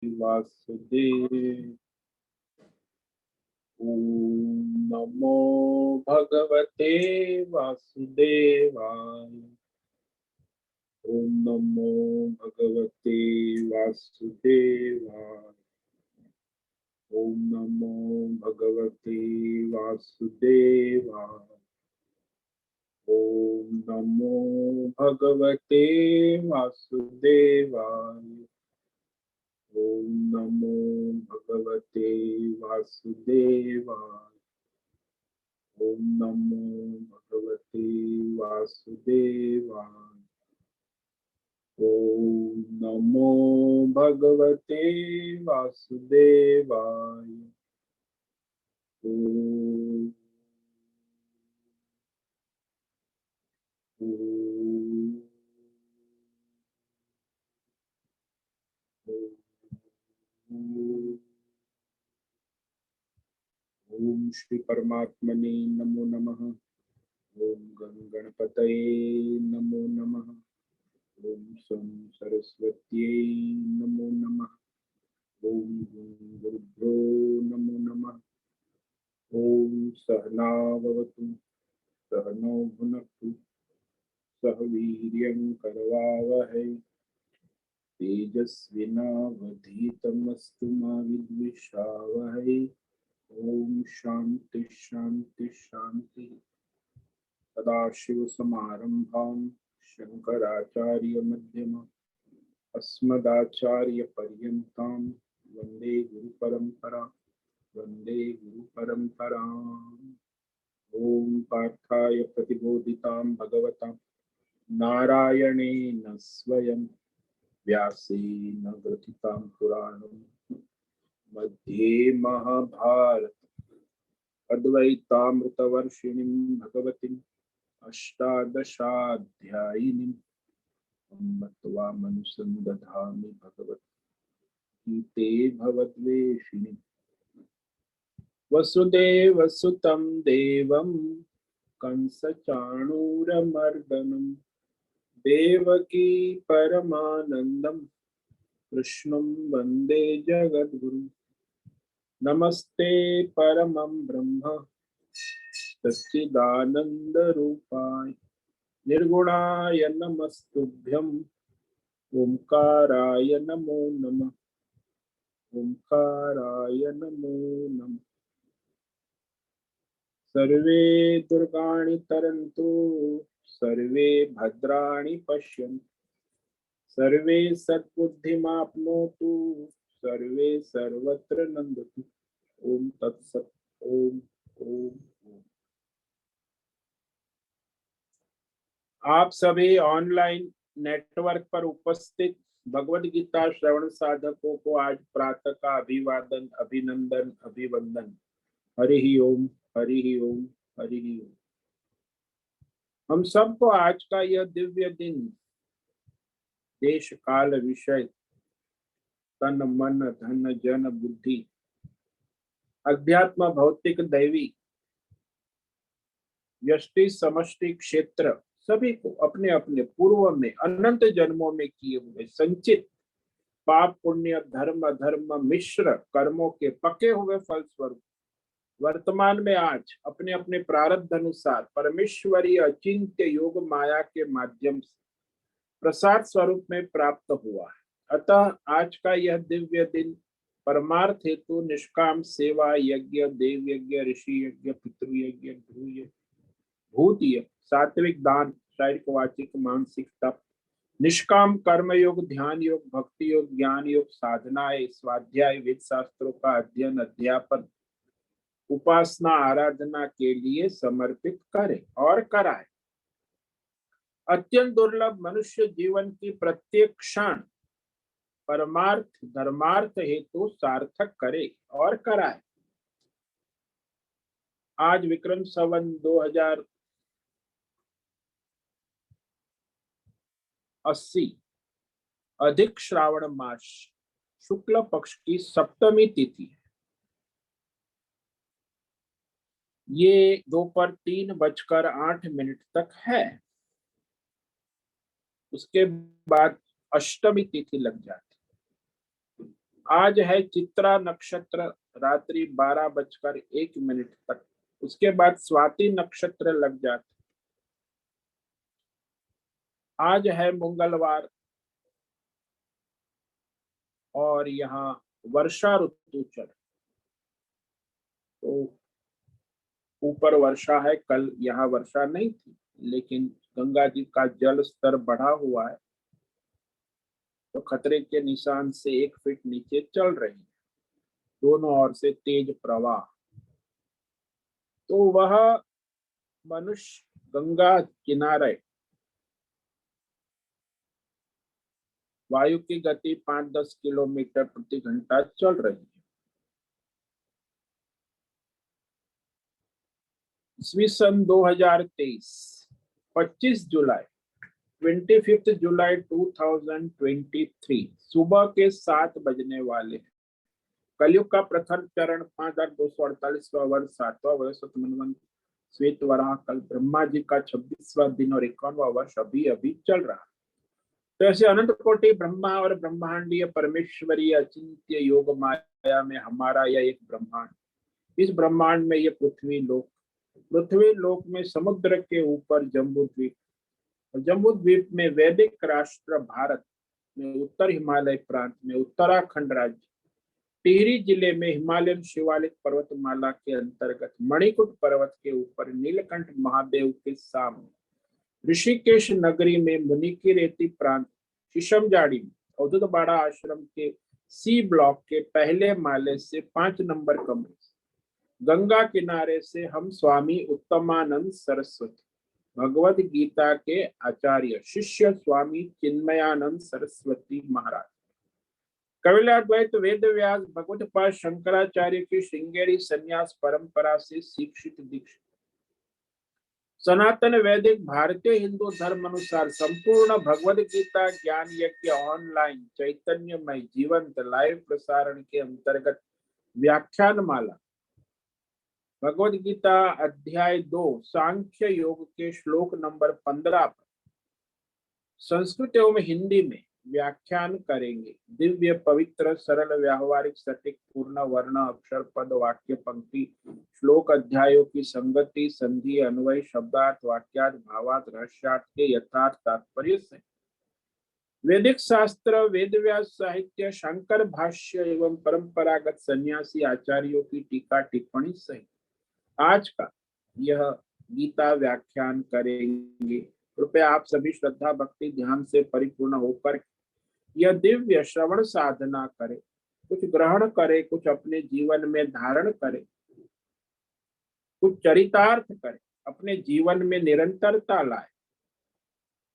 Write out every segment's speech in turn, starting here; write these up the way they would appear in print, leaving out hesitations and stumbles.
वासुदेव। ओम नमो भगवते वासुदेवाय। ओम नमो भगवते वासुदेवाय। ओम नमो भगवते वासुदेवाय। ओम नमो भगवते वासुदेवाय। ओम नमो भगवते वासुदेवाय। ओम नमो भगवते वासुदेवाय। ओम नमो भगवते वासुदेवाय। ओम ओम श्री परमात्मने नमो नमः। ओम गण गणपतये नमो नमः। ओम सं सरस्वत्यै नमो नमः। ओम गुरुभ्यो नमो नमः। ओम सहना भवतु सहनौ भुनक्तु सह वीर्यं करवावहै तेजस्विनावधीतमस्तु मा विद्विषावहै। ओम शांति शांति शांति। सदाशिवसमारम्भां शंकराचार्यमध्यमाम् अस्मदाचार्यपर्यन्तां वन्दे गुरुपरम्परां। वन्दे गुरुपरम्पराम्। ओम पार्थाय प्रतिबोधितां भगवतां नारायणेन स्वयं व्यासेन ग्रथितां पुराणं मध्ये महाभारत अद्वैतामृतवर्षिणीं भगवतीम् अष्टादशाध्यायिनीं मत्वामनुसन्दधामि भगवद्गीते भवद्वेषिणीम्। वसुदेवसुतं देवं कंसचाणूरमर्दनं देवकी परमानन्दं कृष्णं वन्दे जगद्गुरुं। नमस्ते परमं ब्रह्म सच्चिदानन्दरूपाय निर्गुणाय नमस्तुभ्यं ओंकाराय नमो नमः। ओंकाराय नमो नमः। सर्वे दुर्गाणि तरन्तु सर्वे भद्राणि पश्यन्तु सर्वे सद्बुद्धिमाप्नोतु सर्वे सर्वत्र नन्दतु। ओम तत्सत्। ओम ओम ओम। आप सभी ऑनलाइन नेटवर्क पर उपस्थित भगवद गीता श्रवण साधकों को आज प्रातः का अभिवादन अभिनंदन अभिवंदन। हरि ओम हरि ओम हरि ओम। हम सबको आज का यह दिव्य दिन देश काल विषय तन मन धन जन बुद्धि अध्यात्म भौतिक दैवी व्यष्टि समष्टि क्षेत्र सभी को अपने अपने पूर्व में अनंत जन्मों में किए हुए संचित पाप पुण्य धर्म अधर्म मिश्र कर्मों के पके हुए फल स्वरूप वर्तमान में आज अपने अपने प्रारब्ध अनुसार परमेश्वरी अचिंत्य योग माया के माध्यम से प्रसाद स्वरूप में प्राप्त हुआ है। अतः आज का यह दिव्य दिन परमार्थ हेतु निष्काम सेवा यज्ञ देव यज्ञ ऋषि यज्ञ पितृयज्ञ ध्रुव भूत यज्ञ सात्विक दान शारीरिक वाचिक मानसिक तप निष्काम कर्म योग ध्यान योग भक्ति योग ज्ञान योग साधनाएं स्वाध्याय वेद शास्त्रों का अध्ययन अध्यापन उपासना आराधना के लिए समर्पित करे और कराए। अत्यंत दुर्लभ मनुष्य जीवन की प्रत्येक क्षण परमार्थ धर्मार्थ हेतु सार्थक करे और कराए। आज विक्रम संवत 2080 अधिक श्रावण मास शुक्ल पक्ष की सप्तमी तिथि है। ये दोपहर 3:08 तक है। उसके बाद अष्टमी तिथि लग जाती। आज है चित्रा नक्षत्र, रात्रि 12:01 तक। उसके बाद स्वाति नक्षत्र लग जाता। आज है मंगलवार और यहाँ वर्षा ऋतु चल, तो ऊपर वर्षा है। कल यहाँ वर्षा नहीं थी, लेकिन गंगा जी का जल स्तर बढ़ा हुआ है, तो खतरे के निशान से 1 फीट नीचे चल रही है। दोनों ओर से तेज प्रवाह, तो वह मनुष्य गंगा किनारे वायु की गति 5-10 किलोमीटर प्रति घंटा चल रही है। ईस्वी सन 2023, 25 जुलाई 25 जुलाई 2023 सुबह के 7 बजने वाले हैं। कलयुग का प्रथम चरण 5248वां वर्ष, 7वां वर्ष, श्वेत वराह कल ब्रह्मा जी का 26वां दिन और 51वां वर्ष अभी अभी चल रहा है। तो ऐसे अनंत कोटि ब्रह्मा और ब्रह्मांडीय परमेश्वरीय अचिंत्य योग माया में हमारा यह एक ब्रह्मांड, इस ब्रह्मांड में ये पृथ्वी लोक में समुद्र के ऊपर जम्बू द्वीप, जम्बू द्वीप में वैदिक राष्ट्र भारत में उत्तर हिमालय प्रांत में उत्तराखंड राज्य टिहरी जिले में हिमालयन शिवालिक पर्वतमाला के अंतर्गत मणिकुट पर्वत के ऊपर नीलकंठ महादेव के सामने ऋषिकेश नगरी में मुनि की रेती प्रांत शीशमजाड़ी में अवधूत बाड़ा आश्रम के सी ब्लॉक के पहले माले से 5 नंबर कमरे, गंगा किनारे से हम स्वामी उत्तमानंद सरस्वती, भगवद गीता के आचार्य शिष्य स्वामी चिन्मयानंद सरस्वती महाराज, कपिलाद्वैत वेद व्यास भगवत पाद शंकराचार्य की श्रृंगेरी संन्यास परंपरा से शिक्षित दीक्षित सनातन वैदिक भारतीय हिंदू धर्म अनुसार संपूर्ण भगवद गीता ज्ञान यज्ञ ऑनलाइन चैतन्यमय जीवंत लाइव प्रसारण के अंतर्गत व्याख्यान माला भगवद गीता अध्याय 2 सांख्य योग के श्लोक नंबर 15 पर संस्कृत एवं हिंदी में व्याख्यान करेंगे। दिव्य पवित्र सरल व्यावहारिक सटीक पूर्ण वर्ण अक्षर पद वाक्य पंक्ति श्लोक अध्यायों की संगति संधि अन्वय शब्दार्थ वाक्यार्थ भावार्थ रहस्यार्थ के यथार्थ तात्पर्य से वैदिक शास्त्र वेद व्यास साहित्य शंकर भाष्य एवं परंपरागत सन्यासी आचार्यों की टीका टिप्पणी सहित आज का यह गीता व्याख्यान करेंगे। कृपया आप सभी श्रद्धा भक्ति ध्यान से परिपूर्ण होकर यह दिव्य श्रवण साधना करें, कुछ ग्रहण करें, कुछ अपने जीवन में धारण करें, कुछ चरितार्थ करें, अपने जीवन में निरंतरता लाए,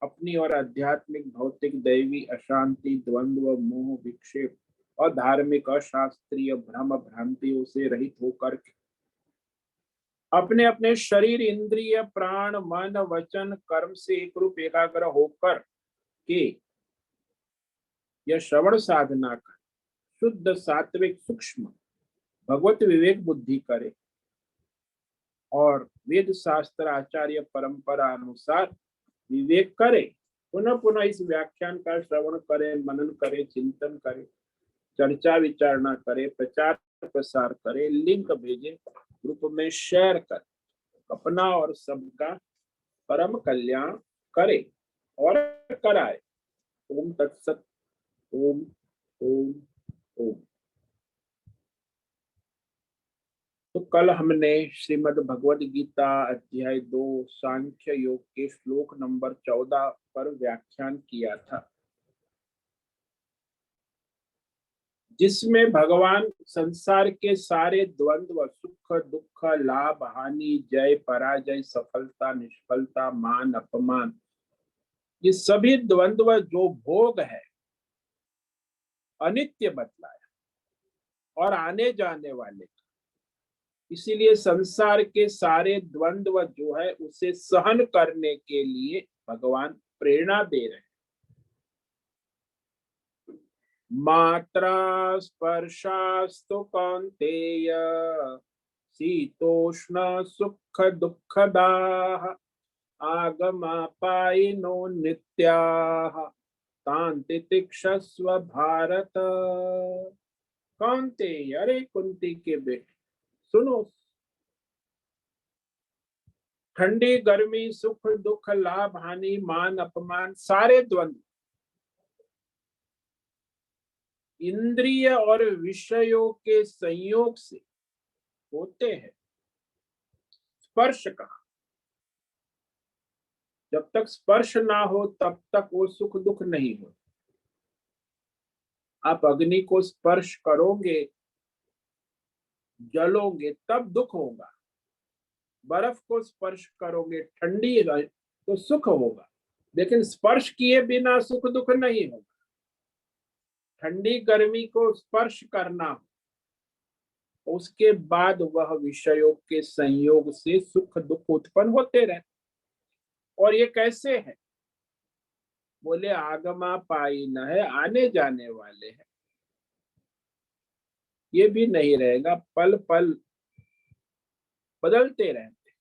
अपनी और आध्यात्मिक भौतिक दैवी अशांति द्वंद्व मोह विक्षेप और धार्मिक अशास्त्रीय भ्रम भ्रांतियों से रहित होकर अपने अपने शरीर इंद्रिय प्राण मन वचन कर्म से एक रूप एकाग्र होकर के यह श्रवण साधना कर शुद्ध सात्विक सूक्ष्म भगवत विवेक बुद्धि करे और वेद शास्त्र आचार्य परंपरा अनुसार विवेक करे। पुनः पुनः इस व्याख्यान का श्रवण करे, मनन करे, चिंतन करे, चर्चा विचारणा करे, प्रचार प्रसार करे, लिंक भेजे, ग्रुप में शेयर कर, अपना और सबका परम कल्याण करे और कराए। ओम तत्सत। ओम ओम ओम। तो कल हमने श्रीमद् भगवद गीता अध्याय 2 सांख्य योग के श्लोक नंबर 14 पर व्याख्यान किया था, जिसमें भगवान संसार के सारे द्वंद्व सुख दुख लाभ हानि जय पराजय सफलता निष्फलता मान अपमान ये सभी द्वंद्व जो भोग है अनित्य बतलाया और आने जाने वाले, इसीलिए संसार के सारे द्वंद्व जो है उसे सहन करने के लिए भगवान प्रेरणा दे रहे हैं। मात्रा स्पर्शास्तु कौन्तेय शीतोष्ण सुख दुःखदाः आगमापायिनो नित्याः तान् तितिक्षस्व भारत। कौन्तेय, अरे कुंती के बेटे सुनो, ठंडी गर्मी, सुख दुख, लाभ हानि, मान अपमान, सारे द्वंद्व इंद्रिय और विषयों के संयोग से होते हैं। स्पर्श का, जब तक स्पर्श ना हो तब तक वो सुख दुख नहीं हो। आप अग्नि को स्पर्श करोगे, जलोगे, तब दुख होगा। बर्फ को स्पर्श करोगे, ठंडी है तो सुख होगा, लेकिन स्पर्श किए बिना सुख दुख नहीं होगा। ठंडी गर्मी को स्पर्श करना, उसके बाद वह विषयों के संयोग से सुख दुख उत्पन्न होते रहते। और ये कैसे है? बोले आगमा पाई न है, आने जाने वाले हैं, ये भी नहीं रहेगा, पल पल बदलते रहते।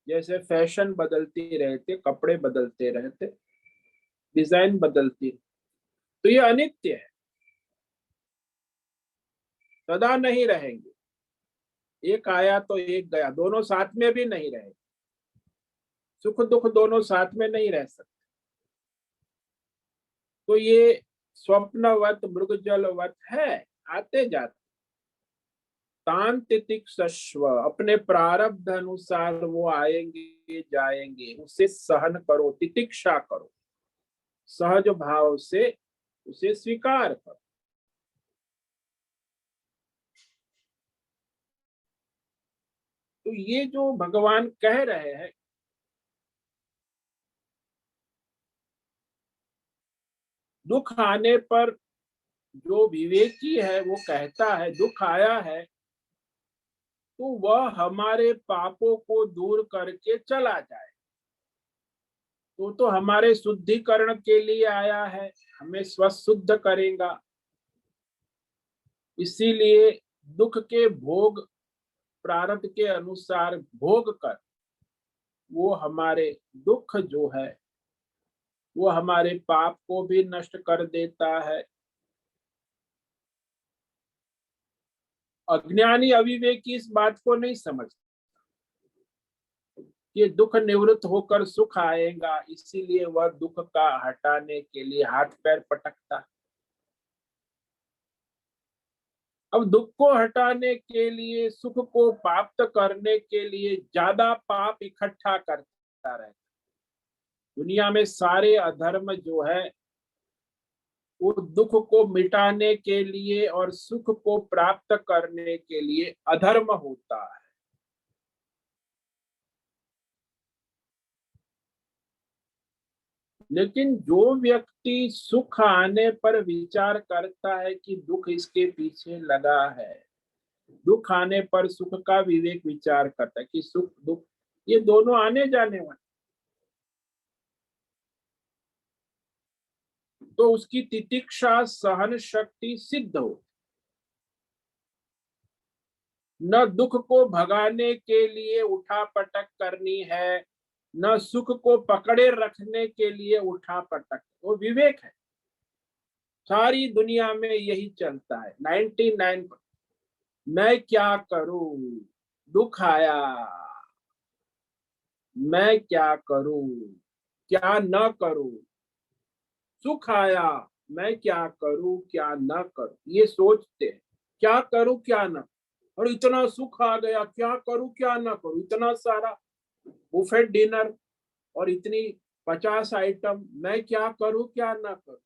जैसे फैशन बदलती रहते, कपड़े बदलते रहते, डिजाइन बदलती, तो ये अनित्य है, सदा नहीं रहेंगे। एक आया तो एक गया, दोनों साथ में भी नहीं रहे। सुख दुख दोनों साथ में नहीं रह सकते। तो ये स्वप्नवत मृगजलवत है, आते जाते। तान तितिक्षस्व, अपने प्रारब्ध अनुसार वो आएंगे जाएंगे, उसे सहन करो, तितिक्षा करो, सहज भाव से उसे स्वीकार करो। तो ये जो भगवान कह रहे हैं, दुख आने पर जो विवेकी है वो कहता है दुख आया है तो वह हमारे पापों को दूर करके चला जाए। तो हमारे शुद्धिकरण के लिए आया है, हमें स्वशुद्ध करेगा। इसीलिए दुख के भोग प्रारब्ध के अनुसार भोग कर वो हमारे दुख जो है वो हमारे पाप को भी नष्ट कर देता है। अज्ञानी अविवेकी इस बात को नहीं समझता कि दुख निवृत्त होकर सुख आएगा, इसीलिए वह दुख का हटाने के लिए हाथ पैर पटकता। अब दुख को हटाने के लिए, सुख को प्राप्त करने के लिए ज्यादा पाप इकट्ठा करता रहता। दुनिया में सारे अधर्म जो है वो दुख को मिटाने के लिए और सुख को प्राप्त करने के लिए अधर्म होता है। लेकिन जो व्यक्ति सुख आने पर विचार करता है कि दुख इसके पीछे लगा है, दुख आने पर सुख का विवेक विचार करता है कि सुख दुख ये दोनों आने जाने वाले, तो उसकी तितिक्षा सहन शक्ति सिद्ध हो। न दुख को भगाने के लिए उठा पटक करनी है, न सुख को पकड़े रखने के लिए उठा पटक, वो विवेक है। सारी दुनिया में यही चलता है 99। मैं क्या करूं, दुख आया, मैं क्या करूं, क्या न करूं, सुख आया, मैं क्या करूं क्या न करूं, ये सोचते हैं क्या करूं क्या न। और इतना सुख आ गया, क्या करूं क्या न करूं, इतना सारा बुफेट डिनर और इतनी 50 आइटम, मैं क्या करूं क्या ना करूं।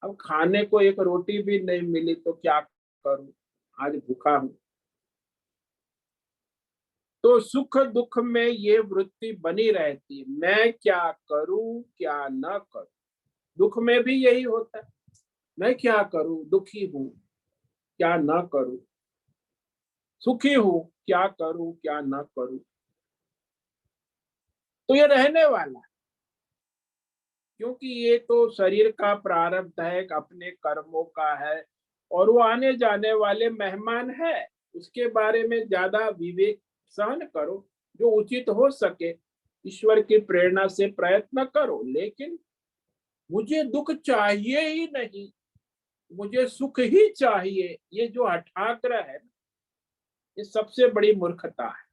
अब खाने को एक रोटी भी नहीं मिली तो क्या करूं, आज भूखा हूं। तो सुख दुख में ये वृत्ति बनी रहती है, मैं क्या करूं क्या ना करूं। दुख में भी यही होता है, मैं क्या करूं, दुखी हूं, क्या ना करूं, सुखी हूं, क्या करूं क्या ना करूं। तो ये रहने वाला है, क्योंकि ये तो शरीर का प्रारब्ध है, अपने कर्मों का है, और वो आने जाने वाले मेहमान है। उसके बारे में ज्यादा विवेक सहन करो, जो उचित हो सके ईश्वर की प्रेरणा से प्रयत्न करो। लेकिन मुझे दुख चाहिए ही नहीं, मुझे सुख ही चाहिए, ये जो हठाग्रह है, ये सबसे बड़ी मूर्खता है।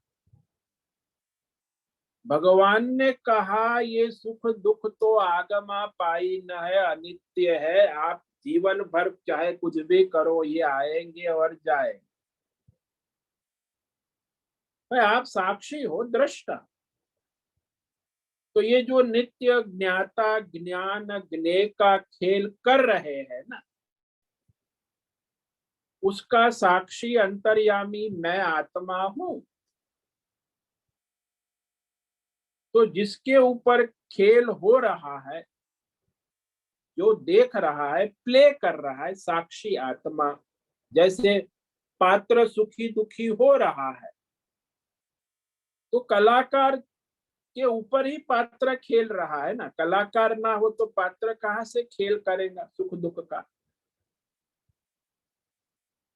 भगवान ने कहा ये सुख दुख तो आगमा पाई न है, अनित्य है, आप जीवन भर चाहे कुछ भी करो ये आएंगे और जाएंगे। भाई आप साक्षी हो, दृष्टा। तो ये जो नित्य ज्ञाता ज्ञान ज्ञेय का खेल कर रहे हैं ना, उसका साक्षी अंतर्यामी मैं आत्मा हूं। तो जिसके ऊपर खेल हो रहा है, जो देख रहा है, प्ले कर रहा है, साक्षी आत्मा। जैसे पात्र सुखी दुखी हो रहा है, तो कलाकार के ऊपर ही पात्र खेल रहा है ना। कलाकार ना हो तो पात्र कहाँ से खेल करेगा सुख दुख का।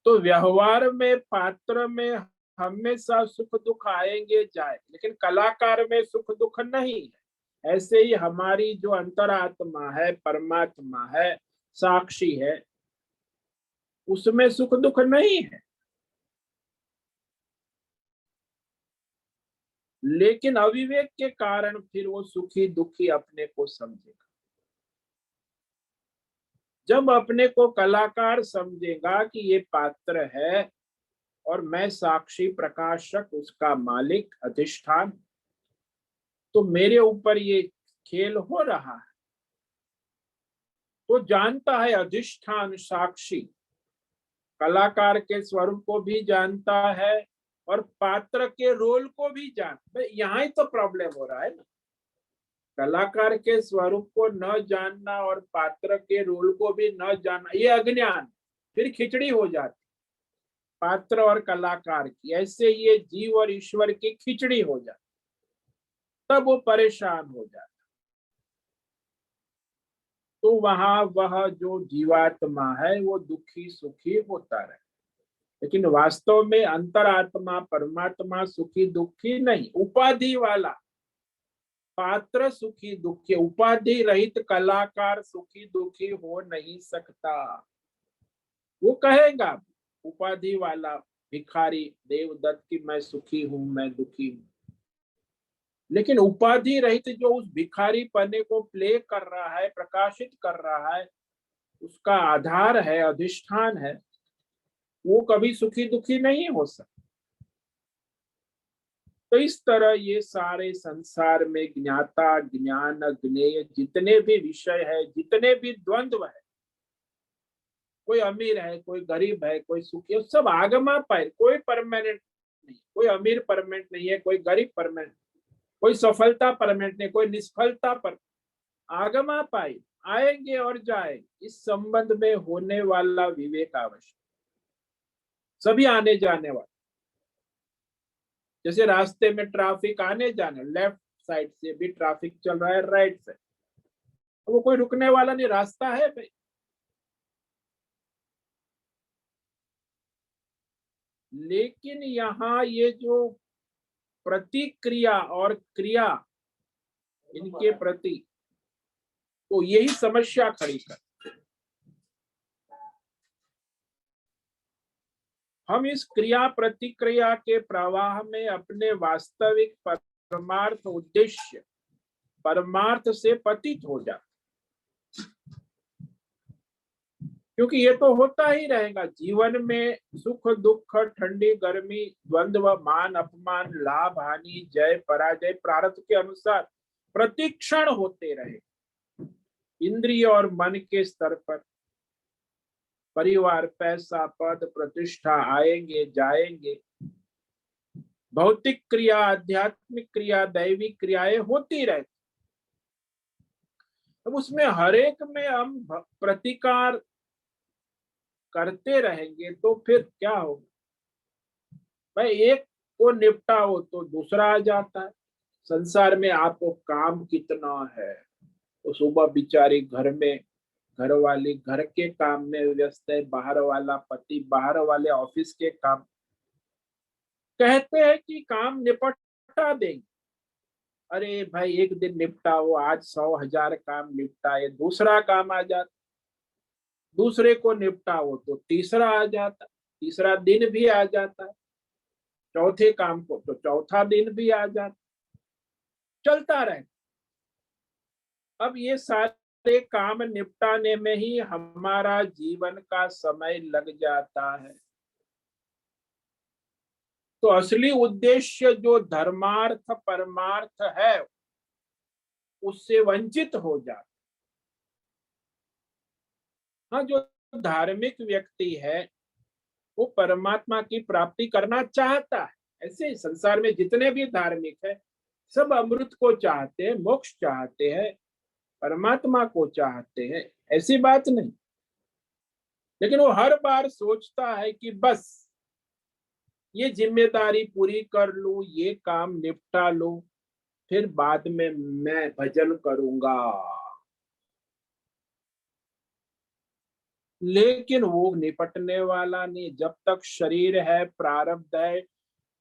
तो व्यवहार में पात्र में हमेशा सुख दुख आएंगे जाए, लेकिन कलाकार में सुख दुख नहीं है। ऐसे ही हमारी जो अंतरात्मा है, परमात्मा है, साक्षी है, उसमें सुख दुख नहीं है। लेकिन अविवेक के कारण फिर वो सुखी दुखी अपने को समझेगा। जब अपने को कलाकार समझेगा कि ये पात्र है और मैं साक्षी प्रकाशक, उसका मालिक अधिष्ठान, तो मेरे ऊपर ये खेल हो रहा है, तो जानता है अधिष्ठान साक्षी कलाकार के स्वरूप को भी जानता है और पात्र के रोल को भी जानता है। यहाँ ही तो प्रॉब्लम हो रहा है ना। कलाकार के स्वरूप को न जानना और पात्र के रोल को भी न जानना, ये अज्ञान। फिर खिचड़ी हो जाती पात्र और कलाकार की, ऐसे ये जीव और ईश्वर की खिचड़ी हो जाती, तब वो परेशान हो जाता। तो वहां वह जो जीवात्मा है वो दुखी सुखी होता रहे, लेकिन वास्तव में अंतरात्मा परमात्मा सुखी दुखी नहीं, उपाधि वाला। पात्र सुखी दुखी, उपाधि रहित कलाकार सुखी दुखी हो नहीं सकता। वो कहेगा उपाधि वाला भिखारी देवदत्त की मैं सुखी हूं, मैं दुखी हूं, लेकिन उपाधि रहित जो उस भिखारी पने को प्ले कर रहा है, प्रकाशित कर रहा है, उसका आधार है, अधिष्ठान है, वो कभी सुखी दुखी नहीं हो सकता। तो इस तरह ये सारे संसार में ज्ञाता ज्ञान ज्ञेय जितने भी विषय है, जितने भी द्वंद्व है, कोई अमीर है, कोई गरीब है, कोई सुखी है, सब आगमा पाए, कोई परमानेंट नहीं। कोई अमीर परमानेंट नहीं है, कोई गरीब परमानेंट, कोई सफलता परमानेंट नहीं, कोई निष्फलता पर आगमा पाए, आएंगे और जाएंगे। इस संबंध में होने वाला विवेक आवश्यक। सभी आने जाने वाले, जैसे रास्ते में ट्रैफिक आने जाने, लेफ्ट साइड से भी ट्रैफिक चल रहा है, राइट साइड, वो कोई रुकने वाला नहीं, रास्ता है भाई। लेकिन यहाँ ये जो प्रतिक्रिया और क्रिया, इनके प्रति तो यही समस्या खड़ी कर। हम इस क्रिया प्रतिक्रिया के प्रवाह में अपने वास्तविक परमार्थ उद्देश्य परमार्थ से पतित हो जाते, क्योंकि ये तो होता ही रहेगा जीवन में। सुख दुख, ठंडी गर्मी, द्वंद्व, मान अपमान, लाभ हानि, जय पराजय प्रारब्ध के अनुसार प्रतिक्षण होते रहे। इंद्रिय और मन के स्तर पर परिवार, पैसा, पद, प्रतिष्ठा आएंगे जाएंगे। भौतिक क्रिया, आध्यात्मिक क्रिया, दैविक क्रियाएं होती रहती। अब उसमें हर एक में हम प्रतिकार करते रहेंगे तो फिर क्या होगा भाई। एक को निपटाओ तो दूसरा आ जाता है। संसार में आपको काम कितना है, तो सुबह बिचारी घर में, घर वाली घर के काम में व्यस्त है, बाहर वाला पति बाहर वाले ऑफिस के काम। कहते हैं कि काम निपटा देंगे, अरे भाई एक दिन निपटाओ, आज 100,000 काम निपटाए, दूसरा काम आ जाता। दूसरे को निपटाओ तो तीसरा आ जाता, तीसरा दिन भी आ जाता है, चौथे काम को तो चौथा दिन भी आ जाता, चलता रहे। अब ये सारे काम निपटाने में ही हमारा जीवन का समय लग जाता है। तो असली उद्देश्य जो धर्मार्थ परमार्थ है उससे वंचित हो जाता। हाँ, जो धार्मिक व्यक्ति है वो परमात्मा की प्राप्ति करना चाहता है। ऐसे संसार में जितने भी धार्मिक है सब अमृत को चाहते हैं, मोक्ष चाहते हैं, परमात्मा को चाहते हैं, ऐसी बात नहीं। लेकिन वो हर बार सोचता है कि बस ये जिम्मेदारी पूरी कर लूं, ये काम निपटा लूं, फिर बाद में मैं भजन करूंगा। लेकिन वो निपटने वाला नहीं। जब तक शरीर है, प्रारब्ध है,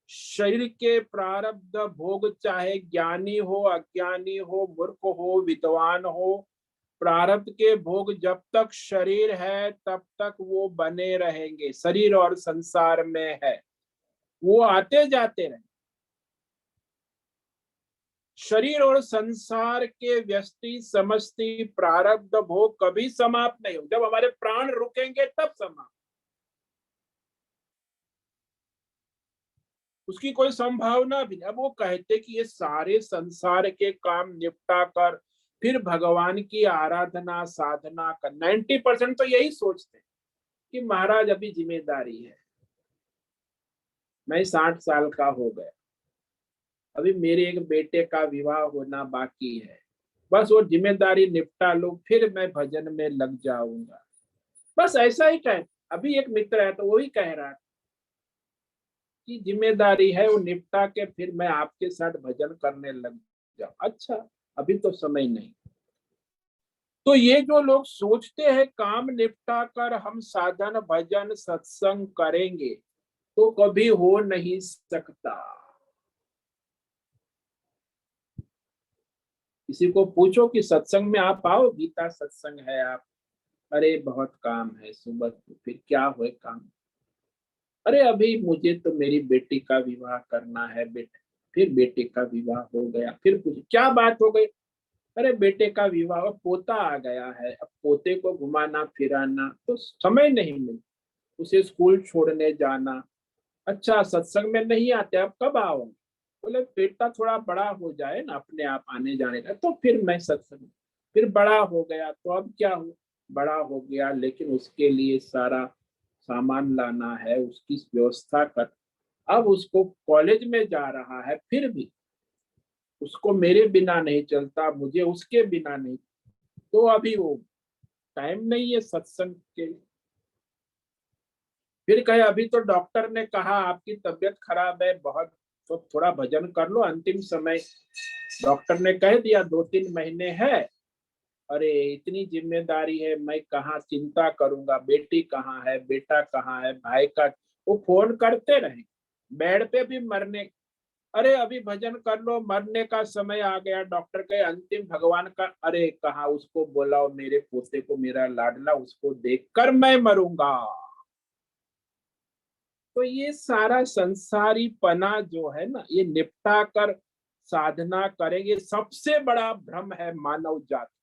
शरीर के प्रारब्ध भोग चाहे ज्ञानी हो, अज्ञानी हो, मूर्ख हो, विद्वान हो, प्रारब्ध के भोग जब तक शरीर है तब तक वो बने रहेंगे। शरीर और संसार में है, वो आते जाते रहेंगे। शरीर और संसार के व्यस्ति समस्ती प्रारब्ध भोग कभी समाप्त नहीं हो। जब हमारे प्राण रुकेंगे तब समाप्त, उसकी कोई संभावना भी नहीं। अब वो कहते कि ये सारे संसार के काम निपटा कर फिर भगवान की आराधना साधना कर। 90% तो यही सोचते हैं कि महाराज अभी जिम्मेदारी है, मैं 60 साल का हो गया, अभी मेरे एक बेटे का विवाह होना बाकी है, बस वो जिम्मेदारी निपटा लो फिर मैं भजन में लग जाऊंगा। बस ऐसा ही कह। अभी एक मित्र है तो वही कह रहा था कि जिम्मेदारी है वो निपटा के फिर मैं आपके साथ भजन करने लग जाऊं। अच्छा, अभी तो समय नहीं। तो ये जो लोग सोचते हैं काम निपटा कर हम साधन भजन सत्संग करेंगे, तो कभी हो नहीं सकता। किसी को पूछो कि सत्संग में आप आओ, गीता सत्संग है, आप, अरे बहुत काम है सुबह, फिर क्या हुए काम, अरे अभी मुझे तो मेरी बेटी का विवाह करना है बेटे, फिर बेटे का विवाह हो गया, फिर पूछ क्या बात हो गई, अरे बेटे का विवाह, पोता आ गया है, अब पोते को घुमाना फिराना तो समय नहीं मिल, उसे स्कूल छोड़ने जाना। अच्छा, सत्संग में नहीं आते, अब कब आओगे? बोले बेटा थोड़ा बड़ा हो जाए ना, अपने आप आने जाने का, तो फिर मैं सत्संग। फिर बड़ा हो गया तो अब क्या हो, बड़ा हो गया लेकिन उसके लिए सारा सामान लाना है, उसकी व्यवस्था कर। अब उसको कॉलेज में जा रहा है, फिर भी उसको मेरे बिना नहीं चलता, मुझे उसके बिना नहीं। तो अभी वो टाइम नहीं है सत्संग के। फिर कहे अभी तो डॉक्टर ने कहा आपकी तबीयत खराब है बहुत, तो थोड़ा भजन कर लो, अंतिम समय डॉक्टर ने कह दिया 2-3 महीने है। अरे इतनी जिम्मेदारी है, मैं कहाँ चिंता करूंगा, बेटी कहाँ है, बेटा कहाँ है, भाई का, वो फोन करते रहे, बेड पे भी मरने, अरे अभी भजन कर लो, मरने का समय आ गया, डॉक्टर कहे अंतिम भगवान का, अरे कहा उसको बुलाओ, मेरे पोते को, मेरा लाडला, उसको देखकर मैं मरूंगा। तो ये सारा संसारी पना जो है ना, ये निपटा कर साधना करेंगे, सबसे बड़ा भ्रम है मानव जाति।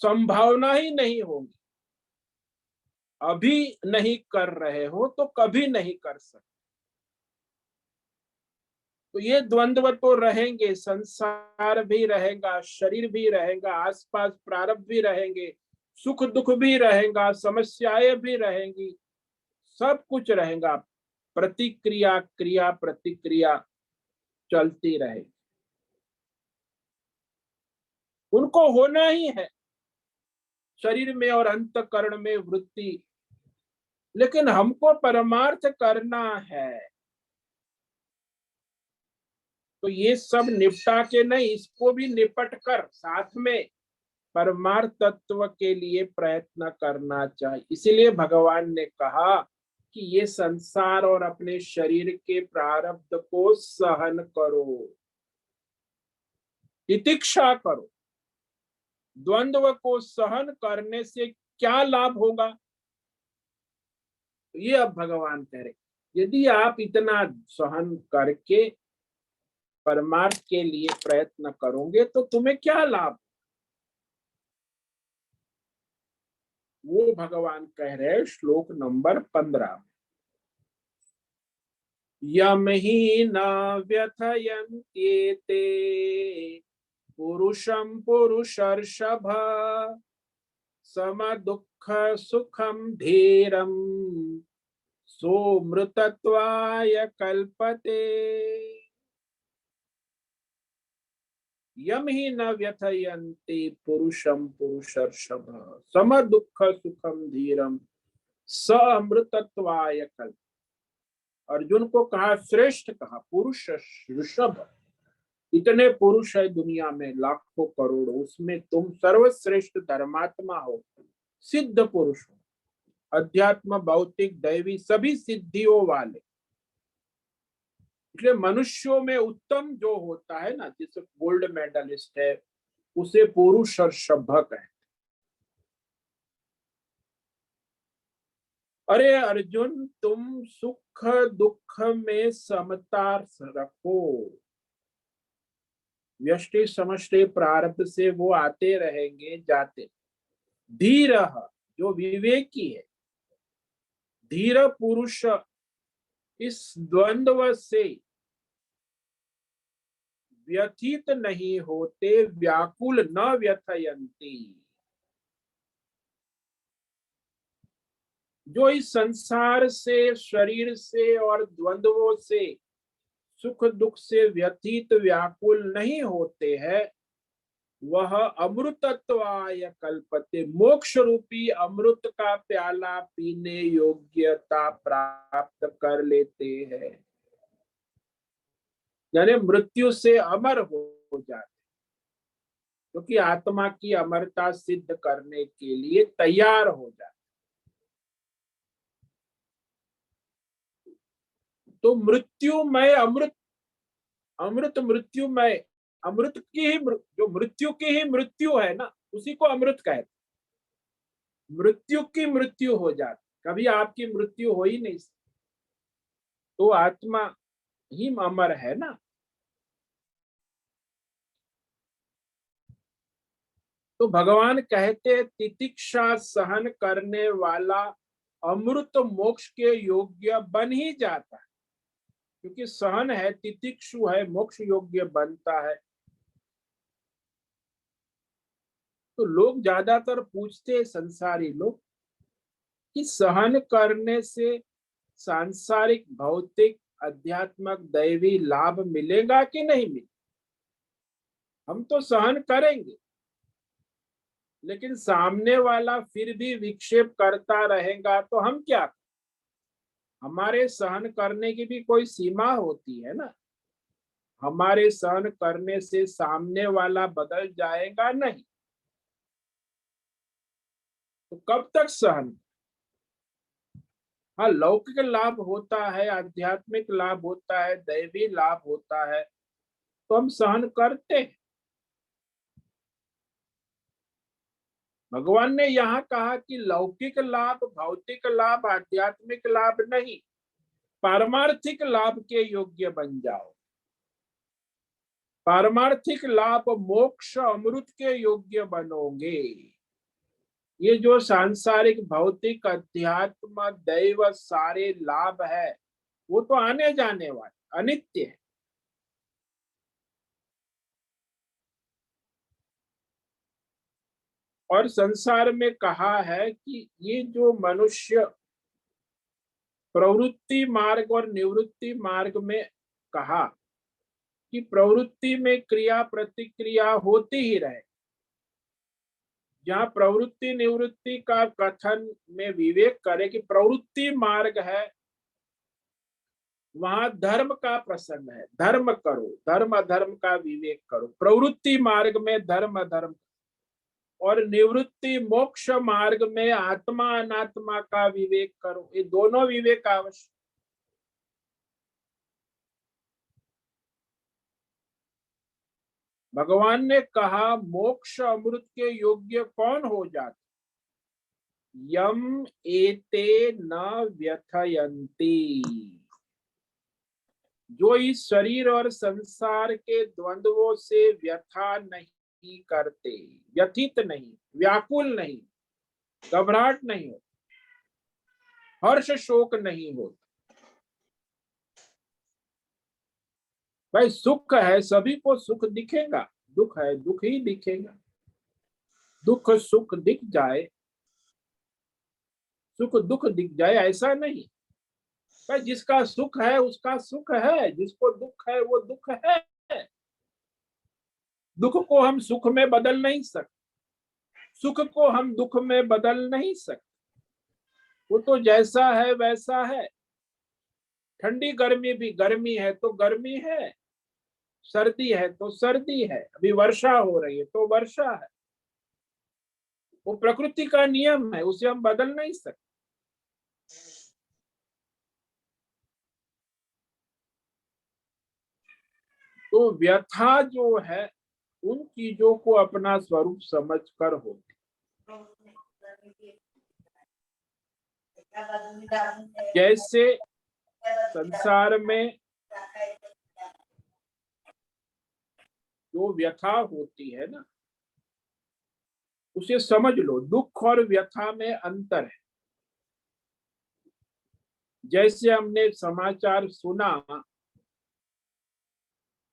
संभावना ही नहीं होगी। अभी नहीं कर रहे हो तो कभी नहीं कर सकते। तो ये द्वंद्व तो रहेंगे, संसार भी रहेगा, शरीर भी रहेगा, आसपास प्रारब्ध भी रहेंगे, सुख दुख भी रहेगा, समस्याएं भी रहेंगी, सब कुछ रहेगा। प्रतिक्रिया क्रिया प्रतिक्रिया चलती रहेगी, उनको होना ही है शरीर में और अंतकरण में वृत्ति। लेकिन हमको परमार्थ करना है, तो ये सब निपटा के नहीं, इसको भी निपट कर साथ में परमार्थ तत्व के लिए प्रयत्न करना चाहिए। इसीलिए भगवान ने कहा कि ये संसार और अपने शरीर के प्रारब्ध को सहन करो, तितिक्षा करो। द्वंद्व को सहन करने से क्या लाभ होगा? तो ये अब भगवान कह रहे, यदि आप इतना सहन करके परमार्थ के लिए प्रयत्न करोगे तो तुम्हें क्या लाभ? वो भगवान कह रहे श्लोक नंबर 15, यम ही न व्यथयन्त्येते पुरुषं पुरुषर्षभ सम दुःख सुखम धीरम सोमृतत्वाय कल्पते। यम ही न व्यथयन्ति पुरुषम पुरुषर्षभ सम दुःख सुखम धीरम स अमृतत्वाय कल्प। अर्जुन को कहा श्रेष्ठ, कहा पुरुष ऋषभ। इतने पुरुष है दुनिया में लाखों करोड़ों, उसमें तुम सर्वश्रेष्ठ धर्मात्मा हो, सिद्ध पुरुष हो, अध्यात्म भौतिक दैवी सभी सिद्धियों वाले। इसलिए मनुष्यों में उत्तम जो होता है ना, जैसे गोल्ड मेडलिस्ट है, उसे पुरुष ऋषभ कहते। अरे अर्जुन, तुम सुख दुख में समता रखो। व्यष्टि समष्टि प्रारब्ध से वो आते रहेंगे जाते। धीर, जो विवेकी है, धीर पुरुष इस द्वंद्व से व्यथित नहीं होते, व्याकुल न व्यथयन्ति। जो इस संसार से, शरीर से और द्वंद्वों से, सुख दुख से व्यथित व्याकुल नहीं होते हैं, वह अमृतत्वाय कल्पते, मोक्ष रूपी अमृत का प्याला पीने योग्यता प्राप्त कर लेते हैं। यानी मृत्यु से अमर हो जाते, क्योंकि आत्मा की अमरता सिद्ध करने के लिए तैयार हो जाते। तो मृत्युमय अमृत, अमृत मृत्युमय, अमृत की ही जो मृत्यु की ही मृत्यु है ना, उसी को अमृत कहते। मृत्यु की मृत्यु हो जाती, कभी आपकी मृत्यु हो ही नहीं, तो आत्मा ही अमर है ना। तो भगवान कहते तितिक्षा सहन करने वाला अमृत मोक्ष के योग्य बन ही जाता है, क्योंकि सहन है, तितिक्षु है, मोक्ष योग्य बनता है। तो लोग ज्यादातर पूछते, संसारी लोग, कि सहन करने से सांसारिक भौतिक अध्यात्मक दैवी लाभ मिलेगा कि नहीं मिलेगा? हम तो सहन करेंगे, लेकिन सामने वाला फिर भी विक्षेप करता रहेगा तो हम क्या? हमारे सहन करने की भी कोई सीमा होती है ना। हमारे सहन करने से सामने वाला बदल जाएगा नहीं, तो कब तक सहन? हाँ, लौकिक लाभ होता है, आध्यात्मिक लाभ होता है, दैवी लाभ होता है, तो हम सहन करते हैं। भगवान ने यहाँ कहा कि लौकिक लाभ, भौतिक लाभ, आध्यात्मिक लाभ नहीं, पारमार्थिक लाभ के योग्य बन जाओ। पारमार्थिक लाभ मोक्ष अमृत के योग्य बनोगे। ये जो सांसारिक भौतिक अध्यात्म दैव सारे लाभ है, वो तो आने जाने वाले, अनित्य है। और संसार में कहा है कि ये जो मनुष्य प्रवृत्ति मार्ग और निवृत्ति मार्ग में, कहा कि प्रवृत्ति में क्रिया प्रतिक्रिया होती ही रहे। जहाँ प्रवृत्ति निवृत्ति का कथन में विवेक करे कि प्रवृत्ति मार्ग है, वहां धर्म का प्रसंग है, धर्म करो, धर्म अधर्म का विवेक करो। प्रवृत्ति मार्ग में धर्म अधर्म, और निवृत्ति मोक्ष मार्ग में आत्मा अनात्मा का विवेक करो। ये दोनों विवेक आवश्यक। भगवान ने कहा मोक्ष अमृत के योग्य कौन हो जाते? यम एते न व्यथयन्ति, जो इस शरीर और संसार के द्वंद्वों से व्यथा नहीं करते, व्यथित नहीं, व्याकुल नहीं, घबराहट नहीं हो, हर्ष शोक नहीं हो। भाई सुख है, सभी को सुख दिखेगा, दुख है दुख ही दिखेगा। दुख सुख दिख जाए, सुख दुख दिख जाए ऐसा नहीं। भाई जिसका सुख है उसका सुख है, जिसको दुख है वो दुख है। दुख को हम सुख में बदल नहीं सकते, सुख को हम दुख में बदल नहीं सकते। वो तो जैसा है वैसा है। ठंडी गर्मी भी गर्मी है तो गर्मी है, सर्दी है तो सर्दी है, अभी वर्षा हो रही है तो वर्षा है। वो प्रकृति का नियम है, उसे हम बदल नहीं सकते। तो व्यथा जो है उन चीजों को अपना स्वरूप समझकर होती। जैसे संसार में जो व्यथा होती है ना, उसे समझ लो, दुख और व्यथा में अंतर है। जैसे हमने समाचार सुना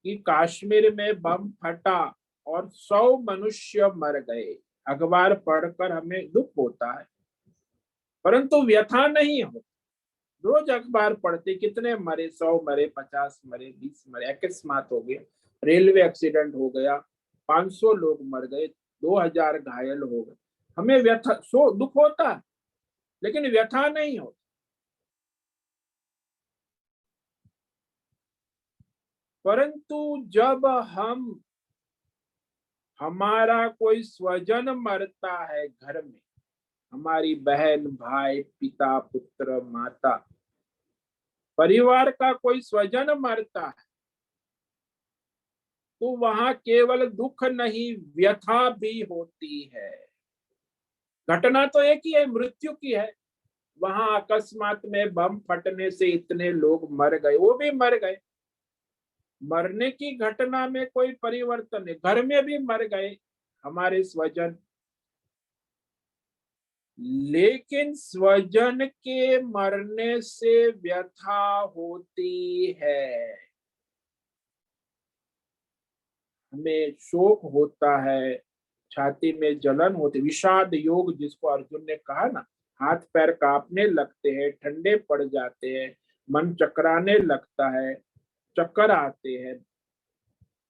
कि कश्मीर में बम फटा और 100 मनुष्य मर गए, अखबार पढ़कर हमें दुख होता है, परंतु व्यथा नहीं होती। रोज अखबार पढ़ते कितने मरे, 100 मरे, 50 मरे, 20 मरे, अकस्मात हो गया, रेलवे एक्सीडेंट हो गया, 500 लोग मर गए, 2000 घायल हो गए, हमें व्यथा सो दुख होता है, लेकिन व्यथा नहीं होती। परंतु जब हमारा कोई स्वजन मरता है घर में, हमारी बहन भाई पिता पुत्र माता, परिवार का कोई स्वजन मरता है, तो वहां केवल दुख नहीं व्यथा भी होती है। घटना तो एक ही है, मृत्यु की है। वहां अकस्मात में बम फटने से इतने लोग मर गए, वो भी मर गए, मरने की घटना में कोई परिवर्तन नहीं, घर में भी मर गए हमारे स्वजन, लेकिन स्वजन के मरने से व्यथा होती है, हमें शोक होता है, छाती में जलन होती, विषाद योग जिसको अर्जुन ने कहा ना, हाथ पैर कांपने लगते हैं, ठंडे पड़ जाते हैं, मन चकराने लगता है, चक्कर आते हैं,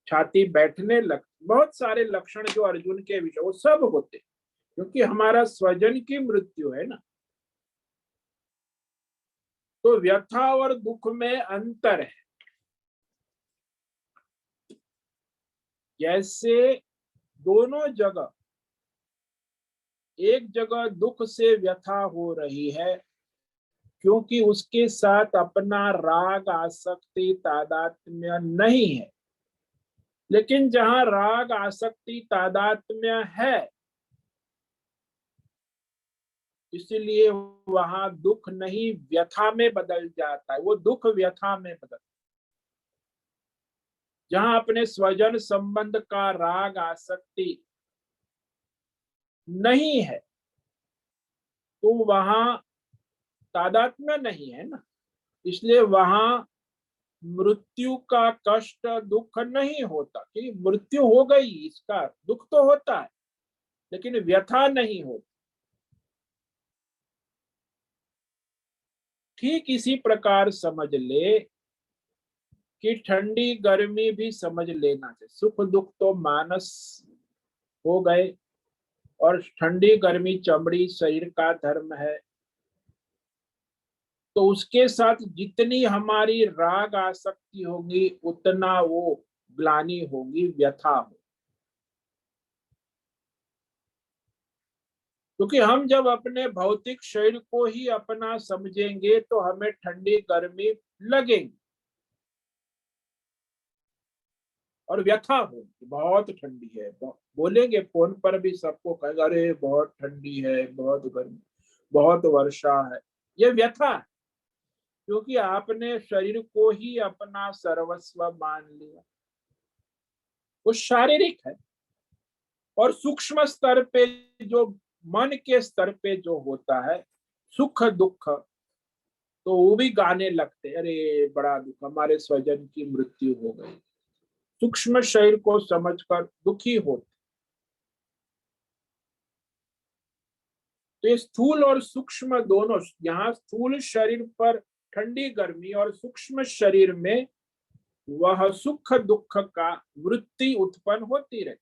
छाती बैठने लग, बहुत सारे लक्षण जो अर्जुन के विषय वो सब होते, क्योंकि हमारा स्वजन की मृत्यु है ना। तो व्यथा और दुख में अंतर है। जैसे दोनों जगह, एक जगह दुख से व्यथा हो रही है क्योंकि उसके साथ अपना राग आसक्ति तादात्म्य नहीं है, लेकिन जहां राग आसक्ति तादात्म्य है, इसलिए वहां दुख नहीं व्यथा में बदल जाता है, वो दुख व्यथा में बदल। जहां अपने स्वजन संबंध का राग आसक्ति नहीं है, तो वहां तादात्म्य नहीं है ना, इसलिए वहां मृत्यु का कष्ट दुख नहीं होता कि मृत्यु हो गई, इसका दुख तो होता है लेकिन व्यथा नहीं होती। ठीक इसी प्रकार समझ ले कि ठंडी गर्मी भी समझ लेना चाहिए, सुख दुख तो मानस हो गए, और ठंडी गर्मी चमड़ी शरीर का धर्म है, तो उसके साथ जितनी हमारी राग आसक्ति होगी उतना वो ग्लानि होगी, व्यथा हो। क्योंकि हम जब अपने भौतिक शरीर को ही अपना समझेंगे तो हमें ठंडी गर्मी लगेगी और व्यथा होगी, बहुत ठंडी है, बोलेंगे फोन पर भी सबको कहेगा अरे बहुत ठंडी है बहुत गर्मी, बहुत वर्षा है, ये व्यथा है, क्योंकि आपने शरीर को ही अपना सर्वस्व मान लिया। वो शारीरिक है। और सूक्ष्म स्तर पे जो मन के स्तर पे जो होता है सुख दुख, तो वो भी गाने लगते, अरे बड़ा दुख, हमारे स्वजन की मृत्यु हो गई। सूक्ष्म शरीर को समझकर दुखी होते। तो ये स्थूल और सूक्ष्म दोनों, यहाँ स्थूल शरीर पर ठंडी गर्मी और सूक्ष्म शरीर में वह सुख दुख का वृत्ति उत्पन्न होती रहे।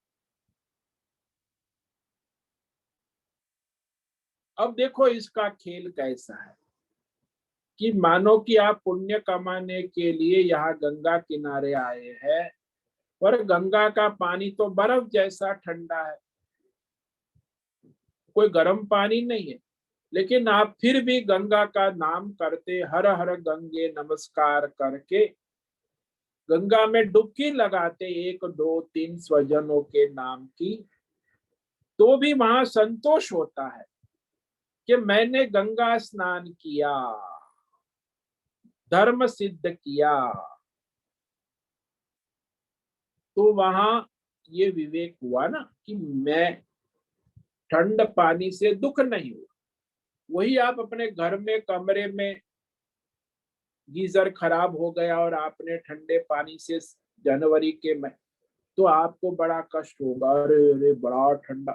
अब देखो इसका खेल कैसा है कि मानो कि आप पुण्य कमाने के लिए यहाँ गंगा किनारे आए हैं, पर गंगा का पानी तो बर्फ जैसा ठंडा है, कोई गर्म पानी नहीं है। लेकिन आप फिर भी गंगा का नाम करते, हर हर गंगे नमस्कार करके गंगा में डुबकी लगाते, 1 2 3 स्वजनों के नाम की, तो भी वहां संतोष होता है कि मैंने गंगा स्नान किया, धर्म सिद्ध किया। तो वहां ये विवेक हुआ ना कि मैं ठंड पानी से दुख नहीं हुआ। वही आप अपने घर में कमरे में गीजर खराब हो गया और आपने ठंडे पानी से जनवरी के में, तो आपको बड़ा कष्ट होगा, अरे अरे बड़ा ठंडा,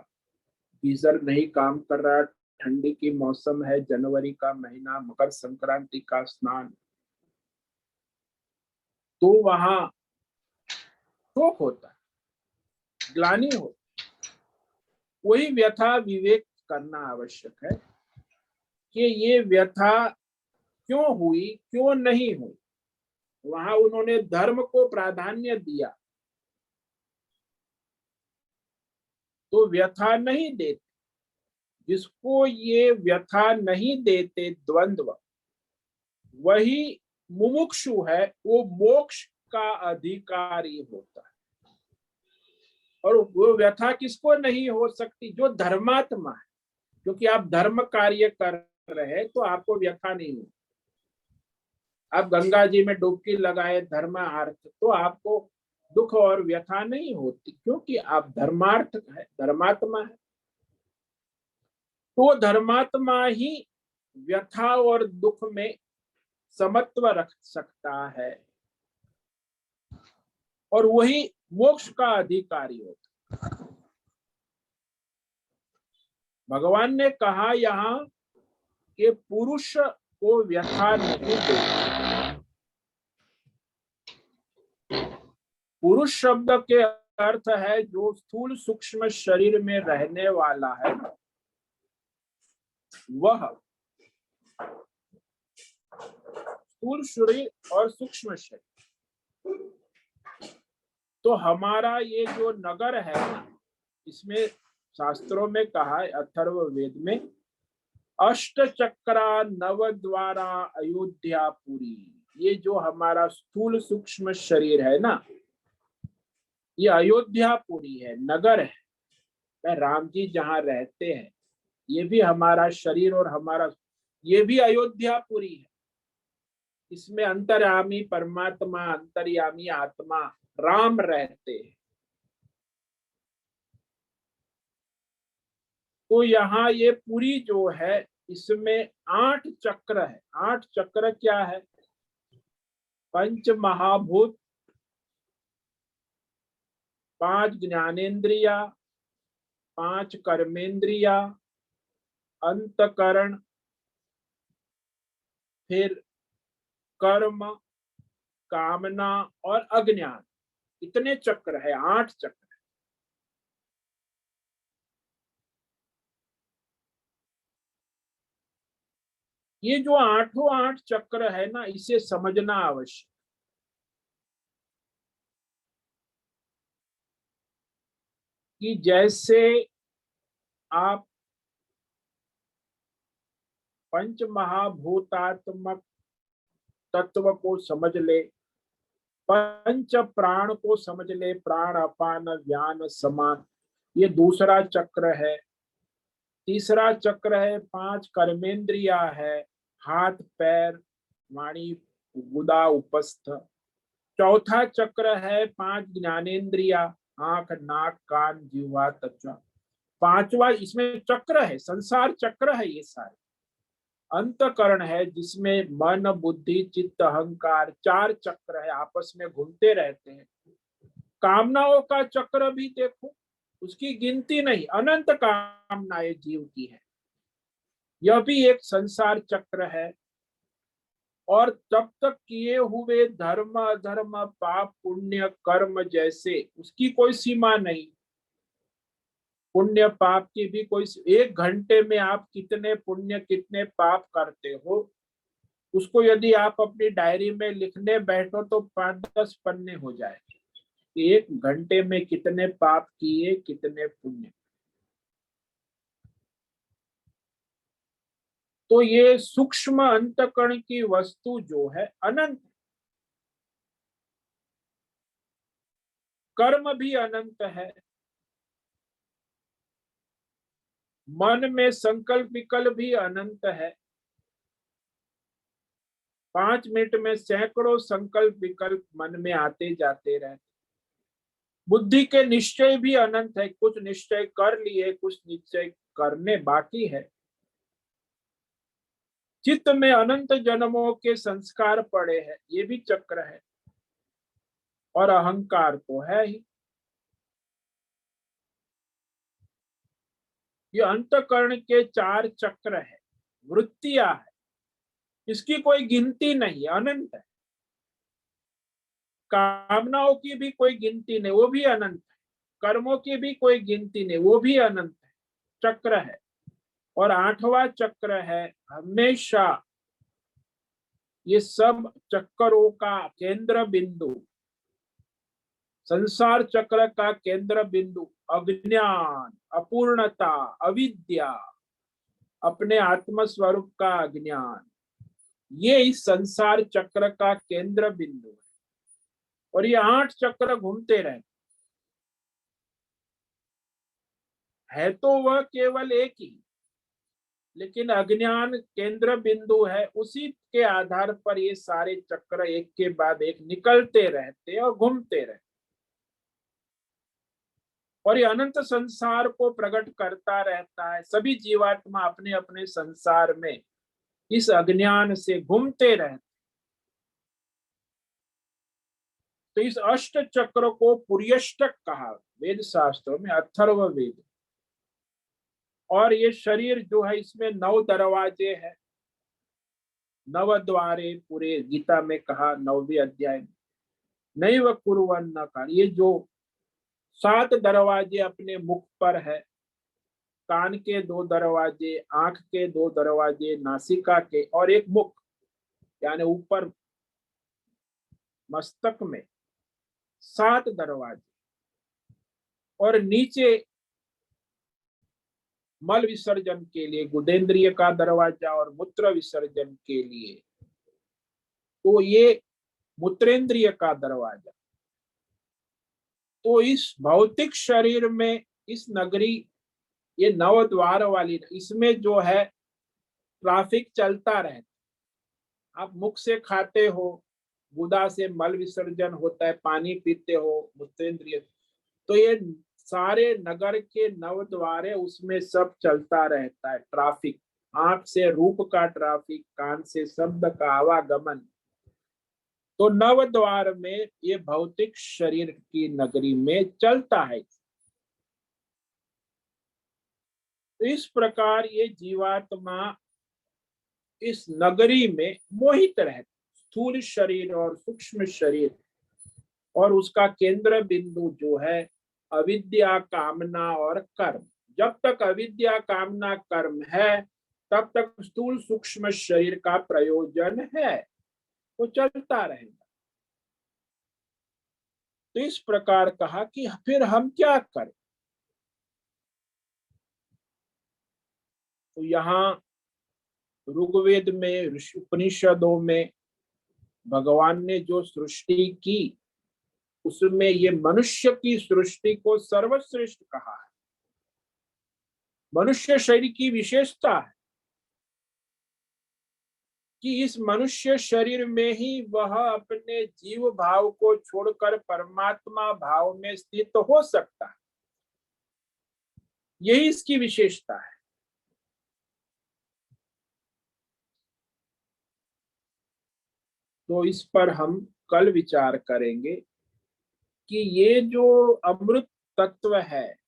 गीजर नहीं काम कर रहा, ठंडी की मौसम है, जनवरी का महीना, मकर संक्रांति का स्नान। तो वहां शोक होता है, ग्लानि होती। वही व्यथा विवेक करना आवश्यक है कि ये व्यथा क्यों हुई, क्यों नहीं हुई। वहां उन्होंने धर्म को प्राधान्य दिया, तो व्यथा नहीं देते। जिसको ये व्यथा नहीं देते द्वंद्व, वही मुमुक्षु है, वो मोक्ष का अधिकारी होता है। और वो व्यथा किसको नहीं हो सकती? जो धर्मात्मा है। क्योंकि आप धर्म कार्य कर रहे हैं तो आपको व्यथा नहीं हो। आप गंगा जी में डुबकी लगाए धर्मार्थ, तो आपको दुख और व्यथा नहीं होती, क्योंकि आप धर्मार्थ है, धर्मात्मा है। तो धर्मात्मा ही व्यथा और दुख में समत्व रख सकता है, और वही मोक्ष का अधिकारी होता। भगवान ने कहा यहाँ कि पुरुष को व्यथा नहीं दे। पुरुष शब्द के अर्थ है जो स्थूल सूक्ष्म शरीर में रहने वाला है, वह स्थूल शरीर और सूक्ष्म शरीर। तो हमारा ये जो नगर है ना, इसमें शास्त्रों में कहा है, अथर्ववेद में, अष्ट चक्रा नव द्वारा अयोध्यापुरी। ये जो हमारा स्थूल सूक्ष्म शरीर है ना, ये अयोध्यापुरी है, नगर है। राम जी जहाँ रहते हैं, ये भी हमारा शरीर और हमारा, ये भी अयोध्यापुरी है। इसमें अंतर्यामी परमात्मा, अंतर्यामी आत्मा राम रहते हैं। तो यहाँ ये पुरी जो है, इसमें 8 चक्र है। 8 चक्र क्या है? 5 महाभूत, 5 ज्ञानेन्द्रिया, 5 कर्मेंद्रिया, अंतकरण, फिर कर्म, कामना और अज्ञान। इतने चक्र है, 8 चक्र। ये जो 8 चक्र है ना, इसे समझना आवश्यक। कि जैसे आप पंच महाभूतात्मक तत्व को समझ ले, पंच प्राण को समझ ले, प्राण अपान व्यान समान, ये दूसरा चक्र है। तीसरा चक्र है 5 कर्मेंद्रिया है, हाथ पैर वाणी गुदा उपस्थ। चौथा चक्र है 5 ज्ञानेंद्रिया, आंख नाक कान जीवा त्वचा। पांचवा इसमें चक्र है, संसार चक्र है ये सारे। अंतकरण है जिसमें मन बुद्धि चित्त अहंकार 4 चक्र है, आपस में घूमते रहते हैं। कामनाओं का चक्र भी देखो, उसकी गिनती नहीं, अनंत कामनाएं जीव की है। यह भी एक संसार चक्र है। और तब तक किए हुए धर्म अधर्म पाप पुण्य कर्म जैसे उसकी कोई सीमा नहीं। पुण्य पाप की भी कोई, 1 घंटे में आप कितने पुण्य कितने पाप करते हो, उसको यदि आप अपनी डायरी में लिखने बैठो तो 5-10 पन्ने हो जाएंगे। 1 घंटे में कितने पाप किए कितने पुण्य। तो ये सूक्ष्म अंतकरण की वस्तु जो है अनंत, कर्म भी अनंत है। मन में संकल्प विकल्प भी अनंत है। 5 मिनट में सैकड़ों संकल्प विकल्प मन में आते जाते रहते। बुद्धि के निश्चय भी अनंत है, कुछ निश्चय कर लिए कुछ निश्चय करने बाकी है। चित्त में अनंत जन्मों के संस्कार पड़े हैं, ये भी चक्र है। और अहंकार तो है ही। ये अंतकरण के 4 चक्र है, वृत्तियां है, इसकी कोई गिनती नहीं, अनंत है। कामनाओं की भी कोई गिनती नहीं, वो भी अनंत है। कर्मों की भी कोई गिनती नहीं, वो भी अनंत है, चक्र है। और 8वां चक्र है हमेशा ये सब चक्रों का केंद्र बिंदु, संसार चक्र का केंद्र बिंदु अज्ञान, अपूर्णता, अविद्या, अपने आत्म स्वरूप का अज्ञान, ये इस संसार चक्र का केंद्र बिंदु है। और ये 8 चक्र घूमते रहते है, तो वह केवल एक ही, लेकिन अज्ञान केंद्र बिंदु है, उसी के आधार पर ये सारे चक्र एक के बाद एक निकलते रहते और घूमते रहते। और ये अनंत संसार को प्रकट करता रहता है। सभी जीवात्मा अपने अपने संसार में इस अज्ञान से घूमते रहते। तो इस अष्ट चक्र को पुर्यष्टक कहा वेद शास्त्रों में, अथर्व वेद। और ये शरीर जो है इसमें 9 दरवाजे हैं, 9 द्वारे पूरे गीता में कहा 9वें अध्याय में। नैव कुर्वन्न कर, ये जो 7 दरवाजे अपने मुख पर है, कान के 2 दरवाजे, आंख के 2 दरवाजे, नासिका के, और एक मुख यानी ऊपर मस्तक में 7 दरवाजे। और नीचे मल विसर्जन के लिए गुदेंद्रिय का दरवाजा और मूत्र विसर्जन के लिए तो ये मूत्रेंद्रिय का दरवाजा। तो इस भौतिक शरीर में इस नगरी, ये 9 द्वार वाली, इसमें जो है ट्रैफिक चलता रहता। आप मुख से खाते हो, गुदा से मल विसर्जन होता है, पानी पीते हो मूत्रेंद्रिय, तो ये सारे नगर के 9 द्वार है, उसमें सब चलता रहता है ट्रैफिक। आंख से रूप का ट्रैफिक, कान से शब्द का आवागमन। तो 9 द्वार में ये भौतिक शरीर की नगरी में चलता है। तो इस प्रकार ये जीवात्मा इस नगरी में मोहित रहती, स्थूल शरीर और सूक्ष्म शरीर, और उसका केंद्र बिंदु जो है अविद्या कामना और कर्म। जब तक अविद्या कामना कर्म है तब तक स्थूल सूक्ष्म शरीर का प्रयोजन है, वो चलता रहेगा। तो इस प्रकार कहा कि फिर हम क्या करें। तो यहाँ ऋग्वेद में, उपनिषदों में भगवान ने जो सृष्टि की उसमें ये मनुष्य की सृष्टि को सर्वश्रेष्ठ कहा है। मनुष्य शरीर की विशेषता है कि इस मनुष्य शरीर में ही वह अपने जीव भाव को छोड़कर परमात्मा भाव में स्थित हो सकता है। यही इसकी विशेषता है। तो इस पर हम कल विचार करेंगे कि ये जो अमृत तत्व है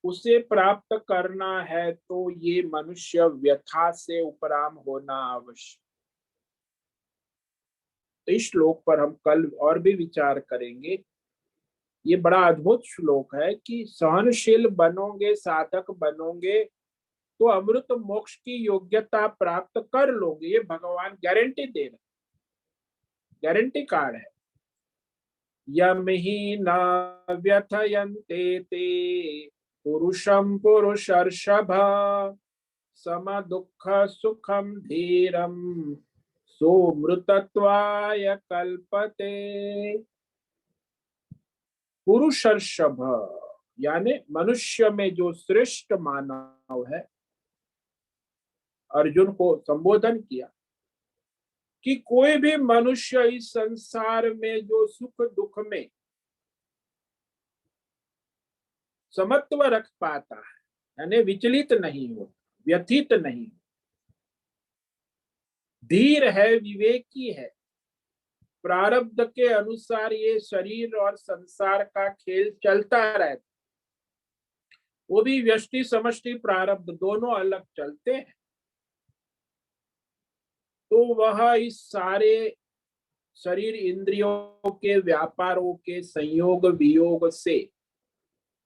उसे प्राप्त करना है तो ये मनुष्य व्यथा से उपराम होना आवश्यक। तो इस श्लोक पर हम कल और भी विचार करेंगे। ये बड़ा अद्भुत श्लोक है कि सहनशील बनोगे, साधक बनोगे तो अमृत मोक्ष की योग्यता प्राप्त कर लोगे। ये भगवान गारंटी दे रहे, गारंटी कार्ड है। यम ही न व्यथयन्ते ते पुरुषम पुरुषर्षभ सम दुख सुखम धीरम सोमृतत्वाय कल्पते। पुरुषर्षभ यानी मनुष्य में जो श्रेष्ठ मानव है, अर्जुन को संबोधन किया कि कोई भी मनुष्य इस संसार में जो सुख दुख में समत्व रख पाता है, यानी विचलित नहीं हो, व्यथित नहीं, धीर है, विवेकी है, प्रारब्ध के अनुसार ये शरीर और संसार का खेल चलता रहता, वो भी व्यष्टि समष्टि प्रारब्ध दोनों अलग चलते हैं। तो वह इस सारे शरीर इंद्रियों के व्यापारों के संयोग वियोग से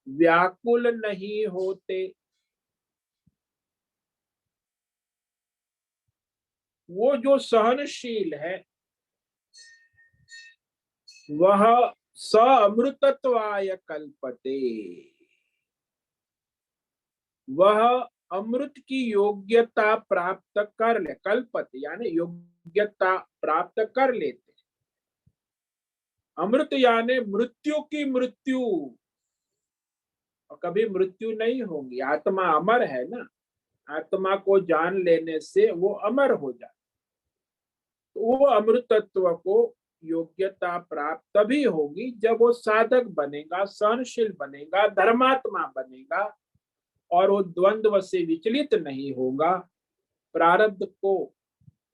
व्याकुल नहीं होते। वो जो सहनशील है वह स अमृतत्वाय कल्पते, वह अमृत की योग्यता प्राप्त कर ले, कल्पते यानी योग्यता प्राप्त कर लेते। अमृत यानी मृत्यु की मृत्यु, और कभी मृत्यु नहीं होगी। आत्मा अमर है ना, आत्मा को जान लेने से वो अमर हो जाए। तो वो अमृतत्व को योग्यता प्राप्त तभी होगी जब वो साधक बनेगा, सहनशील बनेगा, धर्मात्मा बनेगा और वो द्वंद्व से विचलित नहीं होगा, प्रारब्ध को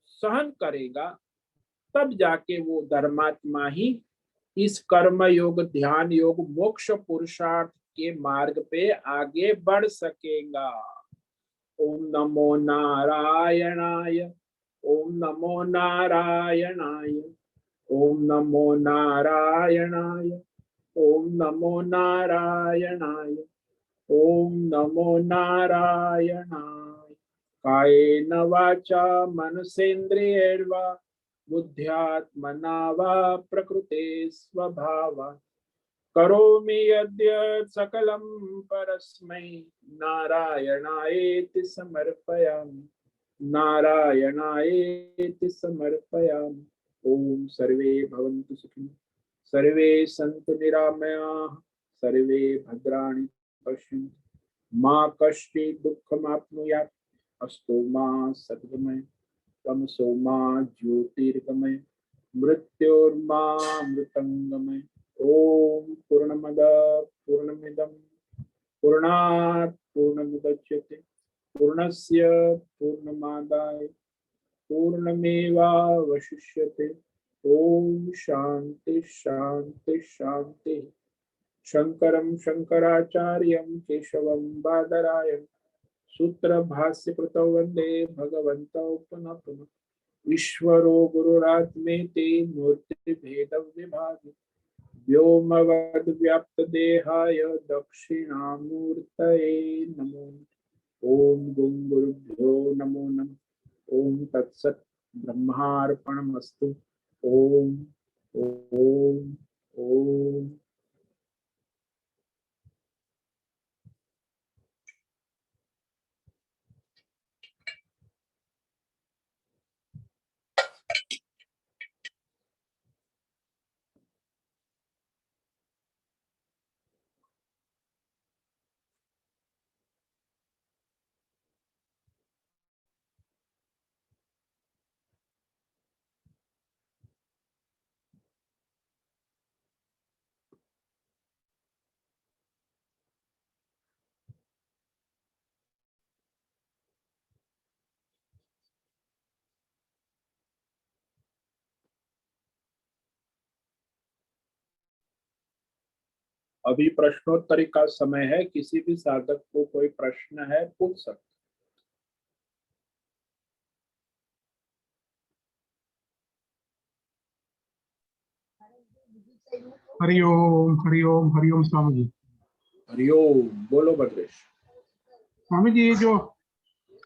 सहन करेगा। तब जाके वो धर्मात्मा ही इस कर्म योग, ध्यान योग, मोक्ष पुरुषार्थ के मार्ग पे आगे बढ़ सकेगा। ओम नमो नारायणाय, ओम नमो नारायणाय, ओम नमो नारायणाय, ओम नमो नारायणाय, ओम नमो नारायणाय। कायेन वाचा मनसेन्द्रियैर्वा बुद्ध्यात्मना वा प्रकृते स्वभावात् करोमि यद्यत् सकलं परस्मै नारायणायेति समर्पयामि, नारायणायेति समर्पयामि। ओम सर्वे भवन्तु सुखिनः, सर्वे सन्तु निरामयाः, सर्वे भद्राणि पश्यन्तु, मा कश्चित् दुःखमाप्नुयात्। अस्तु मा सद्गमय, तमसो मा ज्योतिर्गमय, मृत्योर्मा मृतंगमय। ओम पूर्णमद पूर्णमिदं पूर्णात् पूर्णमुदच्यते पूर्णस्य पूर्णमादाय पूर्णमेवावशिष्यते। ओम शांति शांति शांति। शंकरं शंकराचार्यं केशवं बादरायणं सूत्र भाष्य कृतौ वंदे भगवन्तौ पुनः पुनः। ईश्वरो गुरुरात्मेति मूर्ति भेद विभागि व्योमवद्व्याप्तदेहाय दक्षिणामूर्तये नमो। ओम गुं गुरुभ्यो नमो नमः। ओम तत्सत् ब्रह्मार्पणमस्तु। ओम ओम ओम। अभी प्रश्नोत्तरी का समय है, किसी भी साधक को कोई प्रश्न है पूछ सकते। हरिओम हरिओम हरिओम स्वामी जी। हरिओम, बोलो भद्रेश। स्वामी जी, ये जो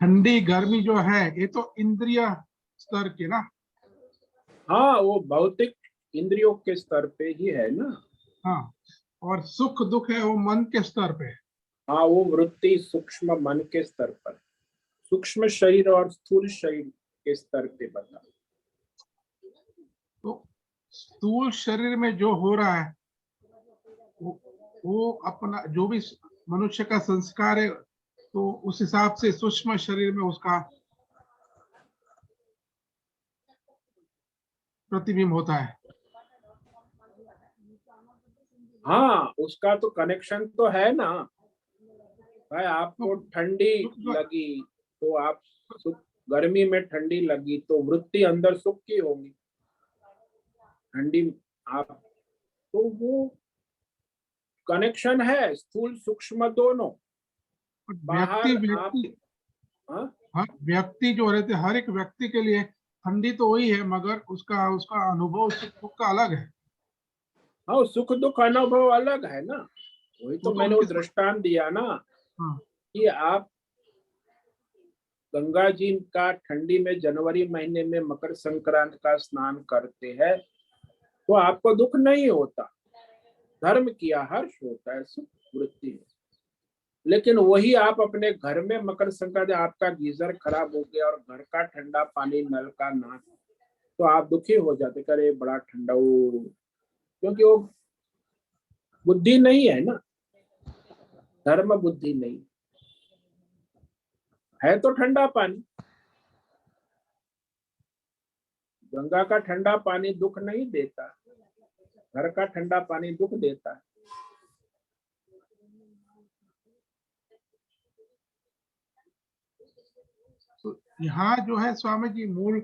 ठंडी गर्मी जो है ये तो इंद्रिय स्तर के ना। हाँ, वो भौतिक इंद्रियों के स्तर पे ही है ना। हाँ, और सुख दुख है वो मन के स्तर पे है। हाँ, वो वृत्ति सूक्ष्म मन के स्तर पर, सूक्ष्म शरीर और स्थूल शरीर के स्तर पे बता। तो स्थूल शरीर में जो हो रहा है वो अपना जो भी मनुष्य का संस्कार है तो उस हिसाब से सूक्ष्म शरीर में उसका प्रतिबिंब होता है। हाँ, उसका तो कनेक्शन तो है ना भाई। आपको तो ठंडी सुख लगी तो आप सुख, गर्मी में ठंडी लगी तो वृत्ति अंदर सुख की होगी। ठंडी आप, तो वो कनेक्शन है स्थूल सूक्ष्म दोनों। व्यक्ति बाहर आप, व्यक्ति हाँ, हर व्यक्ति जो रहते हर एक व्यक्ति के लिए ठंडी तो वही है, मगर उसका उसका अनुभव सुख दुख का अलग है। हाँ, सुख दुख अनुभव अलग है ना। वही वो तो तो मैंने वो उनके दृष्टांत दिया ना हाँ। कि आप गंगा जी का ठंडी में जनवरी महीने में मकर संक्रांति का स्नान करते हैं तो आपको दुख नहीं होता, धर्म किया हर्ष होता है, सुख वृत्ति है। लेकिन वही आप अपने घर में मकर संक्रांति, आपका गीजर खराब हो गया और घर का ठंडा पानी नल का ना, तो आप दुखी हो जाते, करे बड़ा ठंडा वो, क्योंकि वो बुद्धि नहीं है ना, धर्म बुद्धि नहीं है। तो ठंडा पानी, गंगा का ठंडा पानी दुख नहीं देता, घर का ठंडा पानी दुख देता है। तो यहाँ जो है स्वामी जी, मूल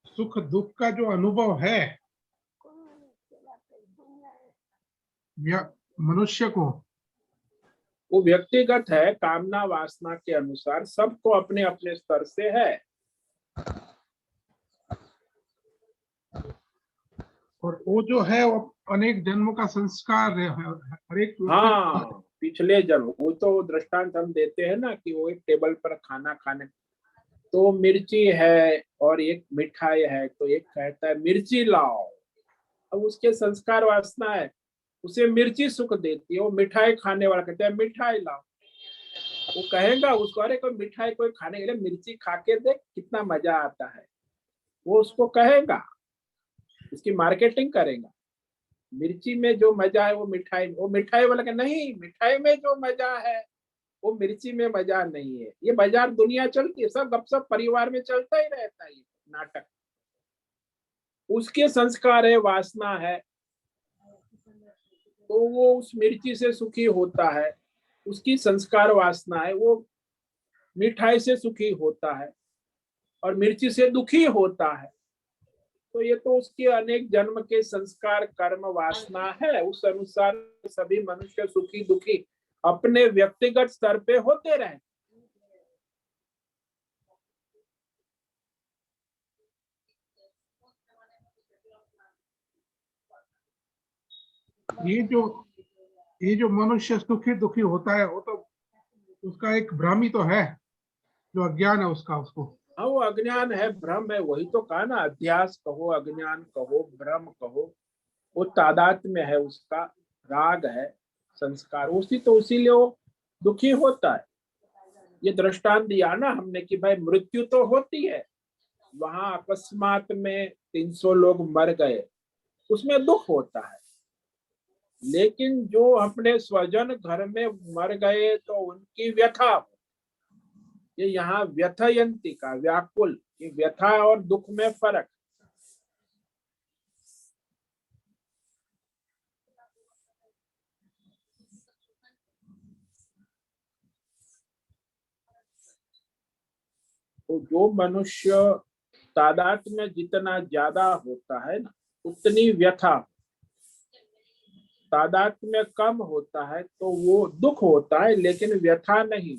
सुख दुख का जो अनुभव है मनुष्य को, वो व्यक्तिगत है, कामना वासना के अनुसार सबको अपने अपने स्तर से है। और वो जो है वो अनेक जन्मों का संस्कार है हर एक व्यक्ति हाँ, पिछले जन्म, वो तो दृष्टांत हम देते हैं ना कि वो एक टेबल पर खाना खाने, तो मिर्ची है और एक मिठाई है, तो एक कहता है मिर्ची लाओ। अब उसके संस्कार वासना है, उसे मिर्ची सुख देती है, वो मिठाई खाने वाला कहता है मिठाई लाओ। वो कहेगा उसको, अरे कोई मिठाई कोई खाने के लिए मिर्ची खा के देख कितना मजा आता है, वो उसको कहेगा, उसकी मार्केटिंग करेगा। मिर्ची में जो मजा है वो मिठाई में, वो मिठाई वाला के नहीं, मिठाई में जो मजा है वो मिर्ची में मजा नहीं है। ये बाजार दुनिया चलती है, सब गपसप परिवार में चलता ही रहता है, ये नाटक। उसके संस्कार है, वासना है, तो वो उस मिर्ची से सुखी होता है। उसकी संस्कार वासना है, वो मिठाई से सुखी होता है और मिर्ची से दुखी होता है। तो ये तो उसके अनेक जन्म के संस्कार कर्म वासना है, उस अनुसार सभी मनुष्य सुखी दुखी अपने व्यक्तिगत स्तर पे होते रहे। ये जो ये जो मनुष्य सुखी दुखी होता है वो तो उसका एक भ्रम ही तो है, जो अज्ञान है उसका उसको। हाँ, वो अज्ञान है, भ्रम है, वही तो कहा ना, अध्यास कहो, अज्ञान कहो, भ्रम कहो, वो तादाद में है, उसका राग है, संस्कार उसी, तो उसीलिए वो दुखी होता है। ये दृष्टांत दिया ना हमने कि भाई मृत्यु तो होती है, वहां अकस्मात में 300 लोग मर गए, उसमें दुख होता है। लेकिन जो अपने स्वजन घर में मर गए तो उनकी व्यथा, ये यहाँ व्यथयंती का व्याकुल, ये व्यथा और दुख में फर्क। तो जो मनुष्य तादाद में जितना ज्यादा होता है ना, उतनी व्यथा। तादात्म्य कम होता है तो वो दुख होता है, लेकिन व्यथा नहीं।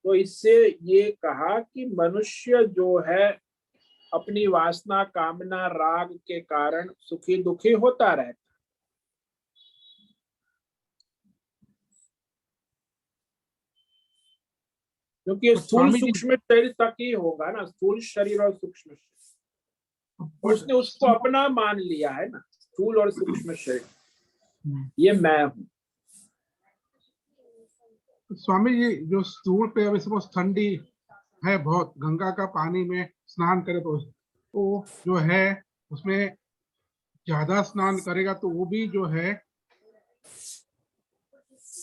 तो इससे ये कहा कि मनुष्य जो है अपनी वासना, कामना, राग के कारण सुखी दुखी होता रहता। क्योंकि स्थूल स्वामी जी, सूक्ष्म शरीर तक ही होगा ना, स्थूल शरीर और सूक्ष्म शरीर। उसने उसको अपना मान लिया है ना, स्थूल और सूक्ष्म शरीर, ये मैं हूं। स्वामी जी, जो स्थूल पे अभी सपोज ठंडी है बहुत, गंगा का पानी में स्नान करे तो जो है उसमें ज्यादा स्नान करेगा तो वो भी जो है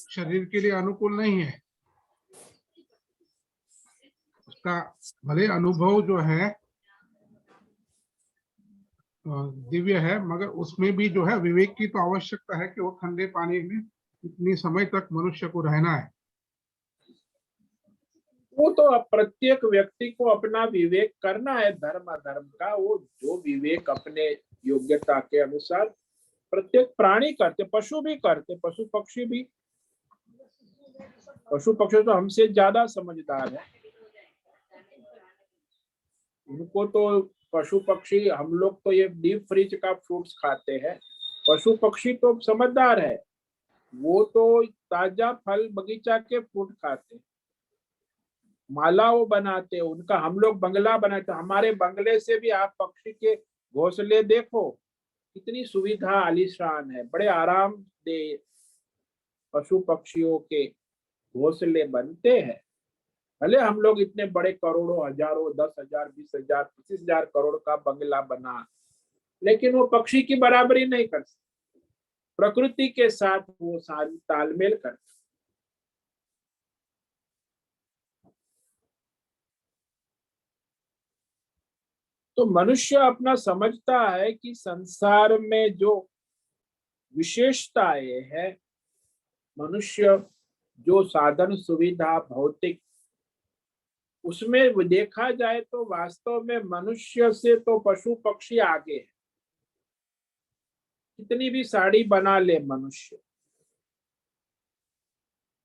शरीर के लिए अनुकूल नहीं है। उसका भले अनुभव जो है दिव्य है, मगर उसमें भी जो है विवेक की तो आवश्यकता है कि वो ठंडे पानी में इतनी समय तक मनुष्य को रहना है। वो तो प्रत्येक व्यक्ति को अपना विवेक करना है, धर्म अधर्म का। वो जो विवेक अपने योग्यता के अनुसार प्रत्येक प्राणी करते, पशु भी करते, पशु पक्षी भी। पशु पक्षी तो हमसे ज्यादा समझदार है। उनको तो पशु पक्षी, हम लोग तो ये डीप फ्रिज का फ्रूट्स खाते हैं, पशु पक्षी तो समझदार है। वो तो ताजा फल बगीचा के फ्रूट खाते, माला वो बनाते, उनका हम लोग बंगला बनाते। हमारे बंगले से भी आप पक्षी के घोंसले देखो, कितनी सुविधा आलीशान है, बड़े आराम दे पशु पक्षियों के घोंसले बनते हैं। भले हम लोग इतने बड़े करोड़ों, हजारों, 10,000, 20,000, 25,000 करोड़ का बंगला बना, लेकिन वो पक्षी की बराबरी नहीं कर सकते। प्रकृति के साथ वो सारी तालमेल करते। तो मनुष्य अपना समझता है कि संसार में जो विशेषताएं है, मनुष्य जो साधन सुविधा भौतिक, उसमें देखा जाए तो वास्तव में मनुष्य से तो पशु पक्षी आगे है। कितनी भी साड़ी बना ले मनुष्य,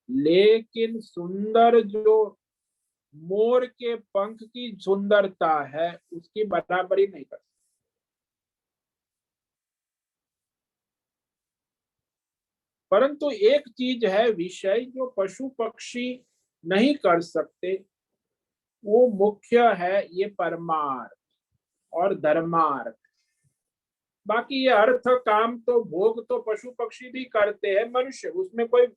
लेकिन सुंदर जो मोर के पंख की सुंदरता है, उसकी बराबरी नहीं कर सकता। परंतु एक चीज है विषय जो पशु पक्षी नहीं कर सकते, वो मुख्य है ये परमार्थ और धर्मार्थ। बाकी ये अर्थ काम तो भोग तो पशु पक्षी भी करते हैं, मनुष्य उसमें कोई,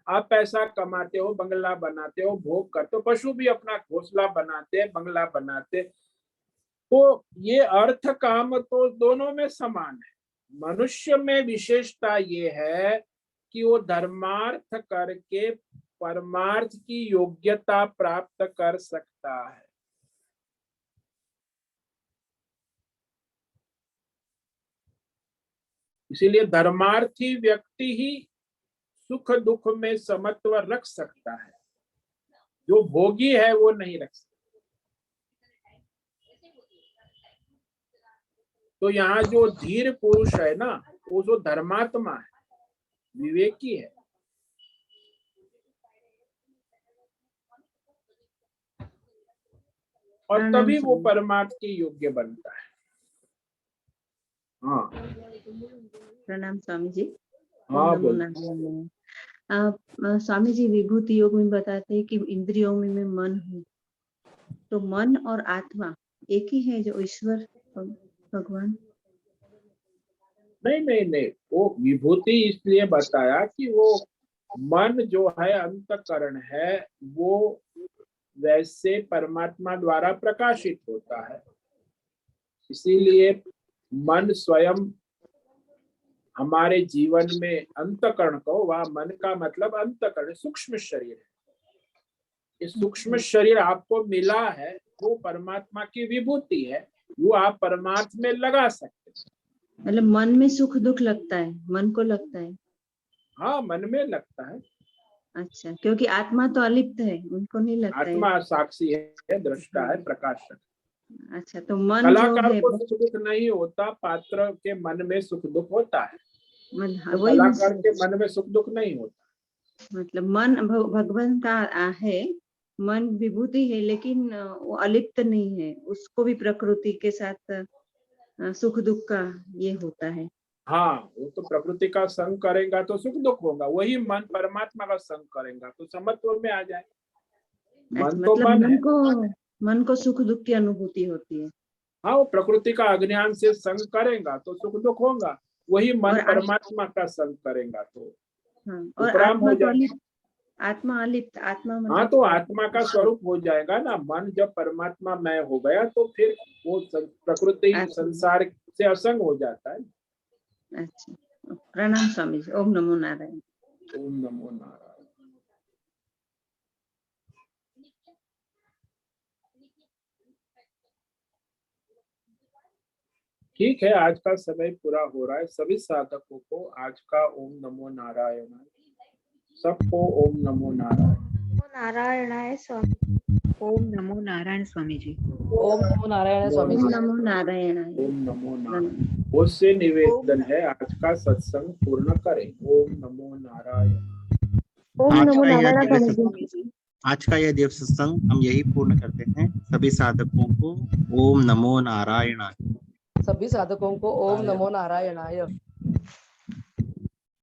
आप पैसा कमाते हो, बंगला बनाते हो, भोग करते हो, पशु भी अपना घोंसला बनाते हैं, बंगला बनाते। तो ये अर्थ काम तो दोनों में समान है। मनुष्य में विशेषता ये है कि वो धर्मार्थ करके परमार्थ की योग्यता प्राप्त कर सकता है। इसीलिए धर्मार्थी व्यक्ति ही सुख दुख में समत्व रख सकता है, जो भोगी है वो नहीं रख सकता। तो यहाँ जो धीर पुरुष है ना, वो जो धर्मात्मा है, विवेकी है। और तभी वो परमार्थ के योग्य बनता है। हाँ, प्रणाम स्वामी जी। हाँ बोल। स्वामी जी विभूति योग में बताते हैं कि इंद्रियों में मन हूँ, तो मन और आत्मा एक ही है जो ईश्वर भगवान? नहीं नहीं नहीं, वो विभूति इसलिए बताया कि वो मन जो है अंतकरण है, वो वैसे परमात्मा द्वारा प्रकाशित होता है। इसीलिए मन स्वयं हमारे जीवन में अंतकरण को, वह मन का मतलब अंतकरण सूक्ष्म शरीर है। इस सूक्ष्म शरीर आपको मिला है, वो परमात्मा की विभूति है, वो आप परमार्थ में लगा सकते हैं। मतलब मन में सुख दुख लगता है, मन को लगता है? हाँ, मन में लगता है। अच्छा, क्योंकि आत्मा तो अलिप्त है, उनको नहीं लगता है। आत्मा साक्षी है, दृष्टा है, प्रकाशक। अच्छा, तो मन जो कलाकार है को सुख दुख नहीं होता, पात्र के मन में सुख दुख होता है। मतलब वही कलाकार के मन में सुख दुख नहीं होता। मतलब मन भगवान का है, मन विभूति है, लेकिन वो अलिप्त नहीं है, उसको भी प्रकृति के साथ सुख दुख का ये होता है। हाँ, वो तो प्रकृति का संग करेगा तो सुख दुख होगा, वही मन परमात्मा का संग करेगा तो समत्व में आ जाए। मन तो मतलब मन है। मन को सुख दुख की अनुभूति होती है। हाँ, वो प्रकृति का अज्ञान से संग करेगा तो सुख दुख होगा, वही मन और परमात्मा का संग करेगा तो हाँ, और उपराम आत्मा हो तो जाए। आत्मा अलिप्त, आत्मा हाँ, मतलब तो आत्मा का स्वरूप हो जाएगा ना। मन जब परमात्मा मय हो गया तो फिर वो प्रकृति संसार से असंग हो जाता है। अच्छा, प्रणाम स्वामी जी। ओम नमो नारायण। ओम नमो नारायण। ठीक है, आज का समय पूरा हो रहा है। सभी साधकों को आज का ओम नमो नारायण, सबको ओम नमो नारायण। नारायणाय स्वामी। ओम नमो नारायण स्वामी जी। ओम नमो नारायण स्वामी ओम जी। नमो नारायण। ओम नमो नारायण। उससे निवेदन है आज का सत्संग पूर्ण करें। ओम नमो नारायण। ओम नमो आज नारायण का स्वामी जी। आज का यह देव सत्संग हम यही पूर्ण करते हैं। सभी साधकों को ओम नमो नारायणाय। सभी साधकों को ओम नमो नारायणाय।